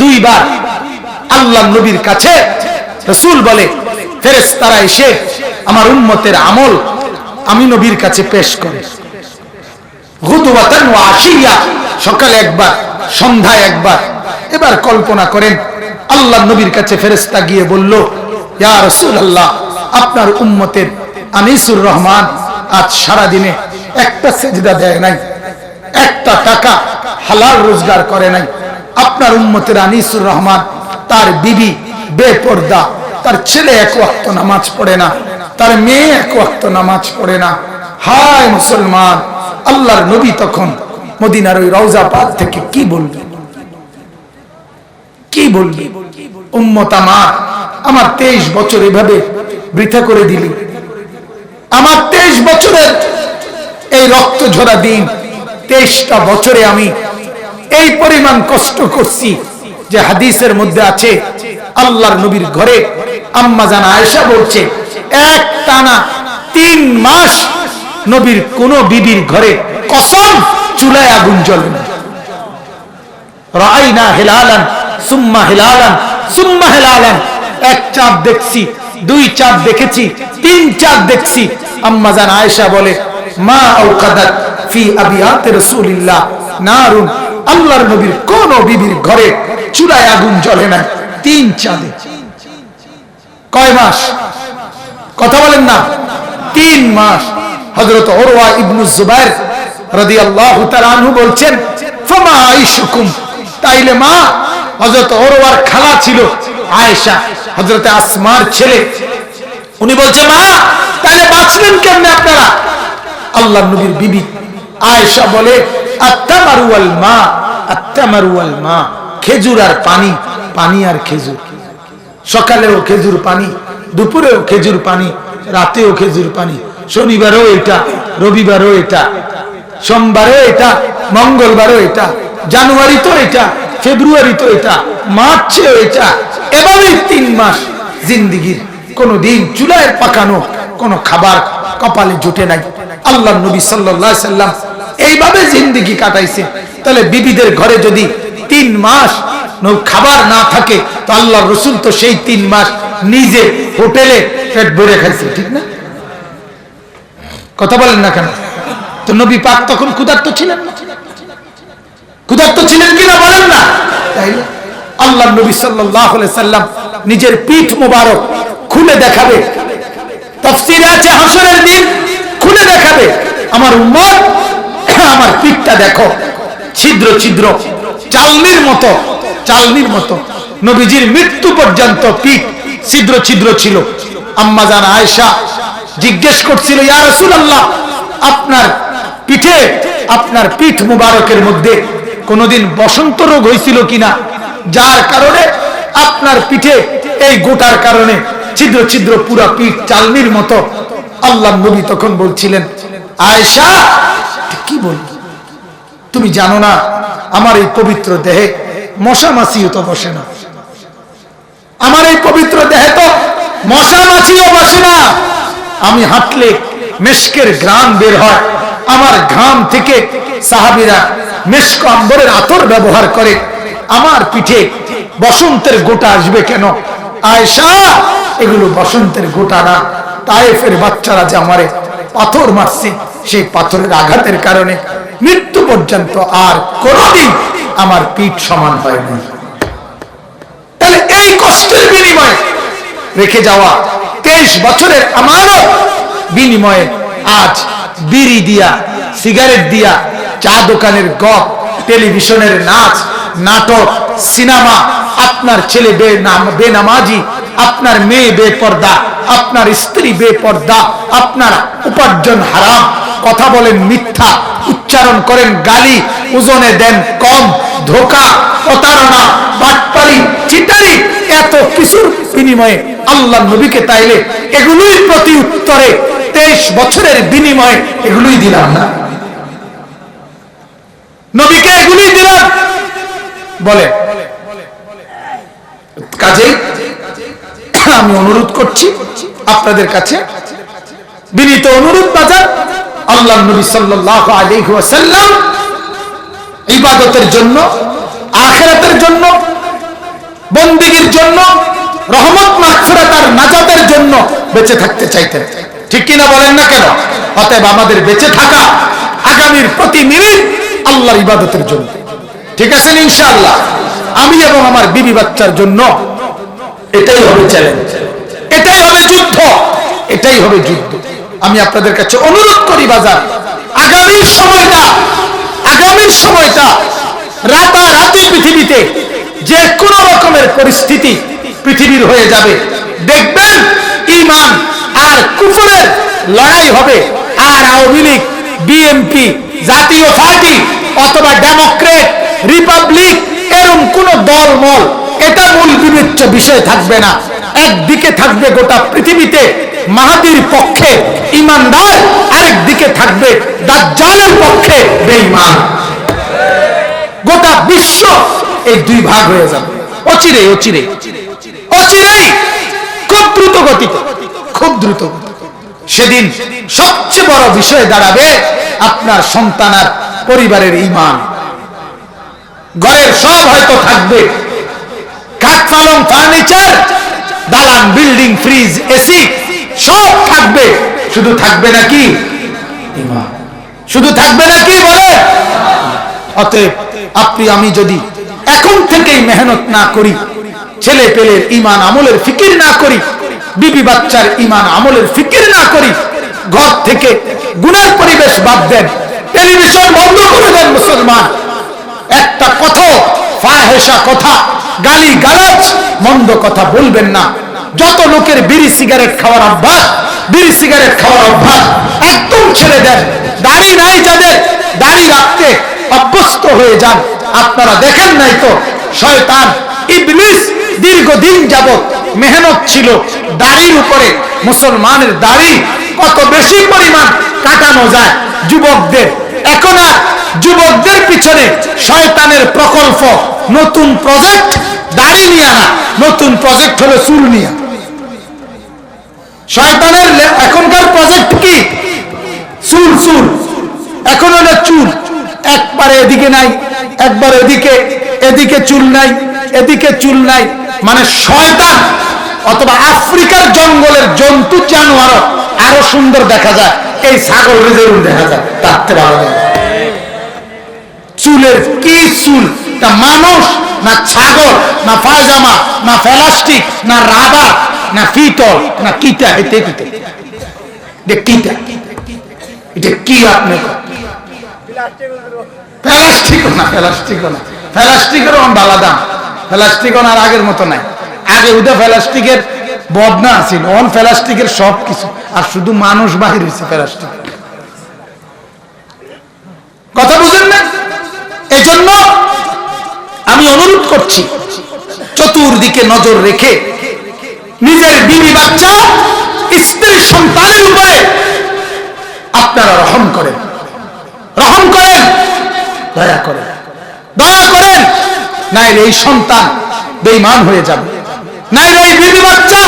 দুইবার আল্লাহর নবীর কাছে, রাসূল বলে ফেরেশতারা এসে আমার উম্মতের আমল আমি নবীর কাছে পেশ করে। গুদওয়াতান ওয়া আশিয়া, সকালে একবার, সন্ধ্যায় একবার। এবার কল্পনা করেন, আল্লাহর নবীর কাছে ফেরেশতা গিয়ে বলল, ইয়া রাসূলুল্লাহ, আপনার উম্মতের আনিসুর রহমান আজ সারা দিনে একটা সেজদা দেয় নাই, একটা টাকা হালাল রোজগার করে নাই। আপনার উম্মতের আনিসুর রহমান, তার বিবি বেপর্দা, তার ছেলে এক ওয়াক্ত নামাজ পড়ে না, তার মেয়ে এক ওয়াক্ত নামাজ পড়ে না। হায় মুসলমান! আল্লাহর নবী তখন মদিনার ওই রওজা পাক থেকে কি বলবে? কি বলবে? উম্মত আমার 23 বছর এভাবে বৃথা করে দিলি, আমার 23 বছরের এই রক্ত ঝরা দিন, 23টা বছরে আমি এই পরিমাণ কষ্ট করছি যে হাদিসের মধ্যে আছে আল্লাহর নবীর ঘরে আম্মা জান আয়েশা বলছে, এক টানা 3 মাস নবীর কোন বিবির ঘরে কসম চুলায় আগুন জ্বলে না। রাআইনা হিলালান সুম্মা হিলালান সুম্মা হিলালান, এক চাঁদ দেখছি, 2 চাঁদ দেখেছি, 3 চাঁদ দেখছি। আম্মা জান আয়েশা বলে, মা আওকাদাত ফি আবিয়াত রাসূলিল্লাহ নারুন, আল্লাহর নবীর কোন বিবির ঘরে চুলায় আগুন জ্বলে না 3 চাঁদে। কয় মাস? কথা বলেন না, 3 মাস। হযরত উরওয়া ইবনে যুবাইর রাদিয়াল্লাহু তাআলা আনহু বলছেন, ফামা আইশুকুম, তাইলে মা, হযরত উরওয়ার খালা ছিল আয়েশা, হযরত আসমার ছেলে, উনি বলছে, মা তাহলে বাঁচলেন কেমনে আপনারা? আল্লাহর নবীর বিবি আয়েশা বলে, আত্তামারু ওয়াল মা, আত্তামারু ওয়াল মা, খেজুর আর পানি, পানি আর খেজুর। সকালেও খেজুর পানি, দুপুরেও খেজুর পানি, রাতেও খেজুর পানি, শনিবারও এটা, রবিবারও এটা, সোমবারও এটা, মঙ্গলবারও এটা, জানুয়ারি তো এটা, ফেব্রুয়ারি তো এটা, মার্চেও এটা। এভাবেই 3 মাস জিন্দিগির কোন দিন চুলায় পাকানো কোন খাবার কপালে জুটে নাই। আল্লাহর নবী সাল্লাল্লাহু আলাইহি সাল্লাম এইভাবে জিন্দিগি কাটাইছে। তাহলে বিবিদের ঘরে যদি 3 মাস খাবার না থাকে, তো আল্লাহর রাসূল তো সেই 3 মাস নিজে হোটেলে পেট ভরে খাইছে, ঠিক না? কথা বলেন না কেন? তো নবী পাক তখন ক্ষুধার্ত ছিলেন না? ক্ষুধার্ত ছিলেন কিনা বলেন না? তাই আল্লাহর নবী সাল্লাল্লাহু আলাইহি সাল্লাম নিজের পিঠ মোবারক খুলে দেখাবে, তাফসীরে আছে হাসরের দিন খুলে দেখাবে, আমার উম্মত আমার পিঠটা দেখো, ছিদ্র ছিদ্র, চালনির মতো, চালনির মতো। নবীজির মৃত্যু পর্যন্ত পিঠ ছিদ্র ছিদ্র ছিল। আম্মা জান আয়েশা জিজ্ঞেস করছিল, ইয়া রাসূলুল্লাহ, আপনার পিঠে, আপনার পিঠ মুবারকের মধ্যে কোনদিন বসন্ত রোগ হয়েছিল কিনা, যার কারণে আপনার পিঠে এই গোটার কারণে ছিদ্র ছিদ্র, পুরা পিঠ চালনির মতো। আল্লাহর নবী তখন বলছিলেন, আয়েশা কি বল, তুমি জানো না আমার এই পবিত্র দেহে মশা মাছিও তো বসে না, আমার এই পবিত্র দেহে তো মশা মাছিও বসে না। আমি হাঁটলে মেশকের ঘ্রাণ বের হয়, আমার ঘাম থেকে সাহাবীরা মেশক আম্বরের আতর ব্যবহার করে। আমার পিঠে বসন্তের গোটা আসবে কেন? আয়েশা, এগুলো বসন্তের গোটা না, তায়েফের বাচ্চারা যে আমারে পাথর মারছে, সেই পাথরের আঘাতের কারণে মৃত্যু পর্যন্ত আর কোনদিন আমার পিঠ সমান হয় না। তাহলে এই কষ্টের বিনিময়ে রেখে যাওয়া 23 বছরের আমানত বিনিময়ে আজ বিড়ি দিয়া, সিগারেট দিয়া, চা দোকানের গপ, টেলিভিশনের নাচ, নাটক, সিনেমা, আপনার ছেলে বেনামাজি, আপনার মেয়ে বেপর্দা, আপনার স্ত্রী বেপর্দা, আপনার উপার্জন হারাম, কথা বলেন মিথ্যা, উচ্চারণ করেন গালি, ওজনে দেন কম, ধোঁকা, প্রতারণা, বাটপারি, চিটারি, এত কিছুর বিনিময়ে আল্লাহ নবীকে তাইলে এগুলোই প্রতি উত্তরে 23 বছরের বিনিময়ে এগুলোই দিলাম না? নবীকে এগুলোই দিলাম বলে। কাজেই আমি অনুরোধ করছি আপনাদের কাছে, বিনীত অনুরোধ বাজার, আল্লাহ নবী সাল্লাল্লাহু আলাইহি ওয়াসাল্লাম ইবাদতের জন্য, আখিরাতের জন্য, বন্দেগীর জন্য, রহমত মাগফিরাত আর নাজাতের জন্য বেঁচে থাকতে চাইতেন, ঠিক কিনা বলেন না কেন? অতএব আমাদের বেঁচে থাকা আগামীর প্রতি মিনিট আল্লাহর ইবাদতের জন্য, ঠিক আছে ইনশাআল্লাহ? আমি এবং আমার বিবি বাচ্চার জন্য এটাই হবে চ্যালেঞ্জ, এটাই হবে যুদ্ধ, এটাই হবে যুদ্ধ। আমি আপনাদের কাছে অনুরোধ করি বাজার, আগামীর সময়টা রাতারাতি পৃথিবীতে যে কোনো রকমের পরিস্থিতি পৃথিবীর হয়ে যাবে, দেখবেন ঈমান আর কুফরের লড়াই হবে। আর আওয়ামী লীগ, বিএনপি, জাতীয় পার্টি অথবা ডেমোক্রেট, রিপাবলিক, এরকম কোন দলমল, এটা মূল বিবেচ্য বিষয় থাকবে না। একদিকে থাকবে গোটা পৃথিবীতে মাহাদির পক্ষে ঈমানদার, আরেক দিকে থাকবে দাজ্জালের পক্ষে বেঈমান। গোটা বিশ্ব এই দুই ভাগ হয়ে যাবে অচিরেই, খুব দ্রুত গতিতে, খুব দ্রুত। সেদিন সবচেয়ে বড় বিষয় দাঁড়াবে আপনার সন্তান আর পরিবারের ঈমান। ঘরের সব হয়তো থাকবে, খাট পালং ফার্নিচার, দালান, বিল্ডিং, ফ্রিজ, এসি সব থাকবে, শুধু থাকবে নাকি ঈমান? শুধু থাকবে নাকি বলে? অতএব আপনি আমি যদি এখন থেকেই মেহনত না করি, ছেলে পেলের ঈমান আমলের ফিকির না করি, বিবি বাচ্চার ঈমান আমলের ফিকির না করি, ঘর থেকে গুনার পরিবেশ বাদ দেন, টেলিভিশন বন্ধ করে দেন মুসলমান, একটা কথা ফাহেসা কথা, গালি গালাজ, মন্দ কথা বলবেন না। যত লোকের বিড়ি সিগারেট খাওয়ার অভ্যাস একদম ছেড়ে দেন। দাড়ি নাই যাদের, দাড়ি রাখতে অভ্যস্ত হয়ে যান। আপনারা দেখেন নাই তো শয়তান ইবলিস দীর্ঘদিন যাবত মেহনত ছিল দাড়ির উপরে। মুসলমানের দাড়ি কত বেশি পরিমাণ কাটানো যায় যুবকদের। এখন আর যুবকদের পিছনে শয়তানের প্রকল্প, নতুন প্রজেক্ট দাড়ি নিয়ে না, নতুন প্রজেক্ট হলো চুল নিয়ে। শয়তানের এখনকার প্রজেক্ট কি? চুল। এখন হলো চুল, একবারে এদিকে নাই, একবার এদিকে চুল নাই, এদিকে চুল নাই। মানে শয়তান অথবা আফ্রিকার জঙ্গলের জন্তু জানোয়ার আরো সুন্দর দেখা যায়, এই ছাগল যেরকম দেখা যায় তার ভালো। চুলের কি চুল? তা মানুষ না ছাগল, না পায়জামা, না প্লাস্টিক, না রাবার, না পিতল, না কিটা? এটা কি আপনি? প্লাস্টিকেরও ভালো দাম, প্লাস্টিক আর আগের মতো নাই। আগে ওটা প্লাস্টিকের বদনা ছিল, অন প্লাস্টিকের সব কিছু, আর শুধু মানুষ বাহির হয়েছে প্লাস্টিক। কথা বুঝেন না? এই জন্য আমি অনুরোধ করছি, চতুর্দিকে নজর রেখে নিজের বিবি বাচ্চা, স্ত্রী সন্তানের উপরে আপনারা রহম করেন, দয়া করেন, নাইলে এই সন্তান বেঈমান হয়ে যাবে, নাইলে এই বিবি বাচ্চা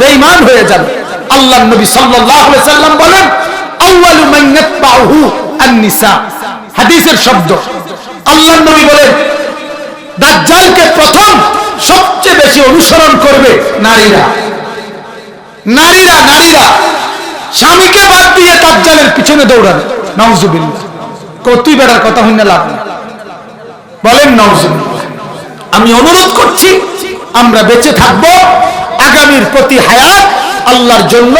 বেঈমান হয়ে যাবে। আল্লাহর নবী সাল্লাল্লাহু আলাইহি সাল্লাম বলেন, আউয়ালু মান ইয়াতবাউহু আন-নিসা, হাদিসের শব্দ। আল্লাহর নবী বলেন, দাজ্জালকে প্রথম সবচেয়ে বেশি অনুসরণ করবে নারীরা। স্বামীকে বাদ দিয়ে দাজ্জালের পিছনে দৌড়াবে। নাউজুবিল্লাহ। কতই বেড়ার কথা হইনা লাভ নেই, বলেন নাউজুবিল্লাহ। আমি অনুরোধ করছি, আমরা বেঁচে থাকব আগামীর প্রতি হায়াত আল্লাহর জন্য,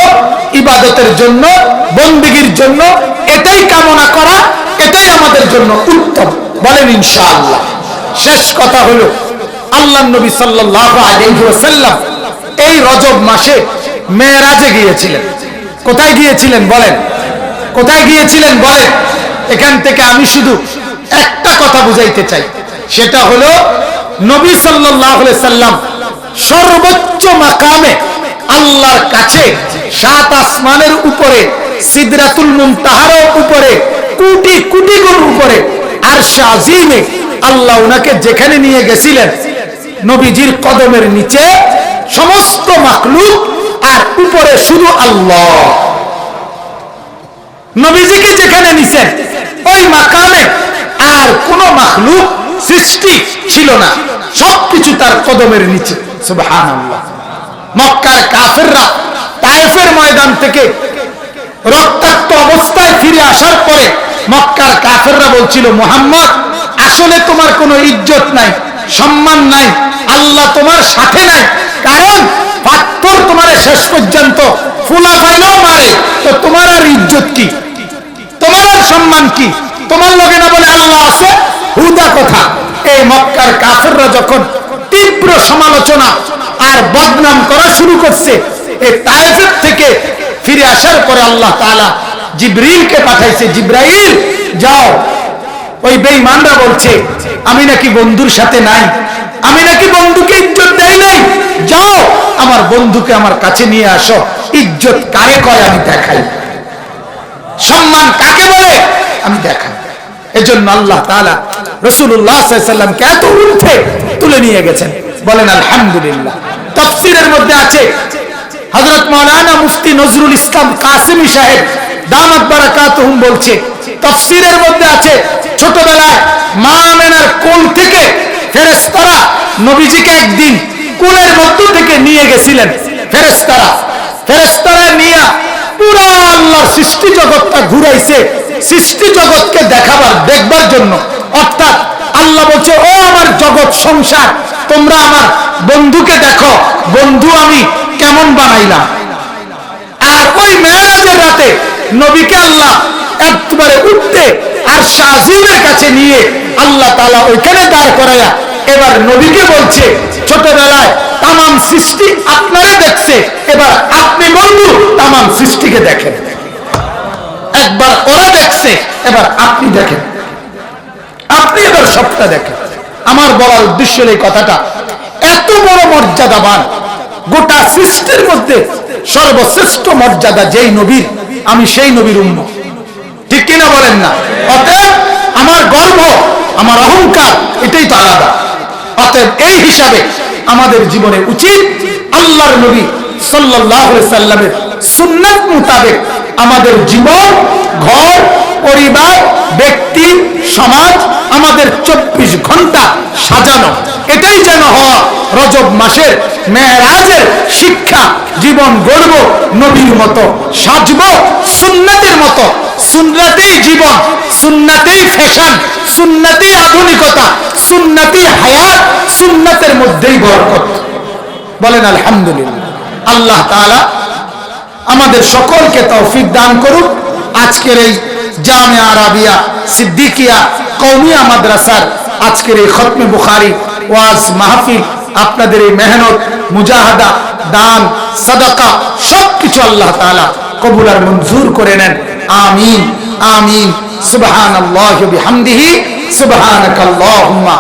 ইবাদতের জন্য, বন্দেগীর জন্য। এটাই কামনা করা, এটাই আমাদের জন্য উত্তম, বলেন ইনশাআল্লাহ। শেষ কথা হলো, আল্লাহর নবী সাল্লাল্লাহু আলাইহি ওয়াসাল্লাম এই রজব মাসে মেরাজে গিয়েছিলেন। কোথায় গিয়েছিলেন বলেন? কোথায় গিয়েছিলেন বলেন? এখান থেকে আমি শুধু একটা কথা বুঝাইতে চাই, সেটা হলো নবী সাল্লাল্লাহু আলাইহি সাল্লাম সর্বোচ্চ মাকামে আল্লাহর কাছে, 7 আসমানের উপরে, সিদরাতুল মুনতাহার উপরে, কোটি কোটি গুণ উপরে, আরশে আজিমে আল্লাহ ওনাকে যেখানে নিয়ে গেছিলেন, নবীজির কদমের নিচে সমস্ত মাখলুক, আর উপরে শুধু আল্লাহ। নবীজিকে যেখানে নিছেন ওই মাকামে আর কোন মাখলুক সৃষ্টি ছিল না, সবকিছু তার কদমের নিচে। সুবহানাল্লাহ। মক্কার কাফেররা তায়েফের ময়দান থেকে রক্তাক্ত অবস্থায় ফিরে আসার পরে মক্কার কাফেররা বলছিল, মুহাম্মদ আসলে তোমার কোনো ইজ্জত নাই, সম্মান নাই, আল্লাহ তোমার সাথে নাই, কারণ পাথর তোমার শেষ পর্যন্ত ফুলা পাইলেও মারে, তো তোমার আর ইজ্জত কি, তোমার আর সম্মান কি, তোমার লগে না বলে আল্লাহ আছে, হুদা কথা। এই মক্কার কাফেররা যখন তীব্র সমালোচনা আর বদনাম করা শুরু করছে, এই তায়েফের থেকে ফিরে আসার পরে আল্লাহ তাআলা জিবরিলকে পাঠাইছে, জিবরাইল যাও, ওই বেঈমানরা বলছে আমি নাকি বন্ধুর সাথে নাই, আমি নাকি বন্ধুকে ইজ্জত দেই নাই, যাও আমার বন্ধুকে আমার কাছে নিয়ে আসো, ইজ্জত কারে কয় আমি দেখাই, সম্মান কাকে বলে আমি দেখাই। এজন্য আল্লাহ তাআলা রাসূলুল্লাহ সাল্লাল্লাহু আলাইহি ওয়াসাল্লামকে এত উঠে তুলে নিয়ে গেছেন, বলেন আলহামদুলিল্লাহ। তাফসীরের মধ্যে আছে হযরত মাওলানা মুফতি নজরুল ইসলাম কাসেমী সাহেব দামাত বারাকাতুহুম বলছে, তাফসীরের মধ্যে আছে ছোটবেলায় মা আমেনার কোল থেকে ফেরেশতারা নবীজিকে একদিন কোলের মধ্য থেকে নিয়ে গেছিলেন। ফেরেশতারা নিয়ে পুরো আল্লাহর সৃষ্টি জগৎটা ঘুরাইছে, সৃষ্টি জগৎকে দেখবার জন্য। অর্থাৎ আল্লাহ বলছে, ও আমার জগৎ সংসার, তোমরা আমার বন্ধুকে দেখো, বন্ধু আমি কেমন বানাইলাম। আর ওই মেরাজের রাতে নবীকে আল্লাহ একবারে উঠতে আর শাহজিমের কাছে নিয়ে আল্লাহ তাআলা ওইখানে দাঁড় করায়া এবার নবীকে বলছে, ছোটবেলায় তামাম সৃষ্টি আপনারা দেখছে, এবার আপনি বন্ধু তামাম সৃষ্টিকে দেখেন। একবার ওরা দেখছে, এবার আপনি দেখেন, আপনি এবার সবটা দেখেন। আমার বলার উদ্দেশ্য এই কথাটা, এত বড় মর্যাদাবান, গোটা সৃষ্টির মধ্যে সর্বশ্রেষ্ঠ মর্যাদা যেই নবীর, আমি সেই নবীর উম্মত, ঠিক কিনা বলেন না? অতএব আমার গর্ব, আমার অহংকার এটাই তো আলাদা। অতএব এই হিসাবে আমাদের জীবনে উচিত আল্লাহর নবী সাল্লাল্লাহু আলাইহি সাল্লামের সুন্নাত মোতাবেক আমাদের জীবন, ঘর, পরিবার, ব্যক্তি, সমাজ, আমাদের 24 ঘন্টা সাজানো। এটাই যেন হওয়া রজব মাসের মেরাজের শিক্ষা। জীবন গড়ব নবীর মতো, সাজব সুন্নাতের মতো, সুন্নাতেই জীবন, সুন্নাতেই ফ্যাশন, সুন্নাতেই আধুনিকতা, সুন্নাতেই হায়াত, সুন্নাতের মধ্যেই বরকত। বলেন আলহামদুলিল্লাহ। আল্লাহ তাআলা আমাদের সকলকে তৌফিক দান করুক। আজকের এই জামিয়া আরাবিয়া সিদ্দিকিয়া কওমিয়া মাদ্রাসার আজকের এই খতমে বুখারী ওয়াজ মাহফিল, আপনাদের এই মেহনত, মুজাহাদা, দান, সাদাকা সবকিছু আল্লাহ তাআলা কবুল আর মঞ্জুর করে নেন। আমিন আমিন। সুবহানাল্লাহি ওয়া বিহামদিহি, সুবহানাকাল্লাহুম্মা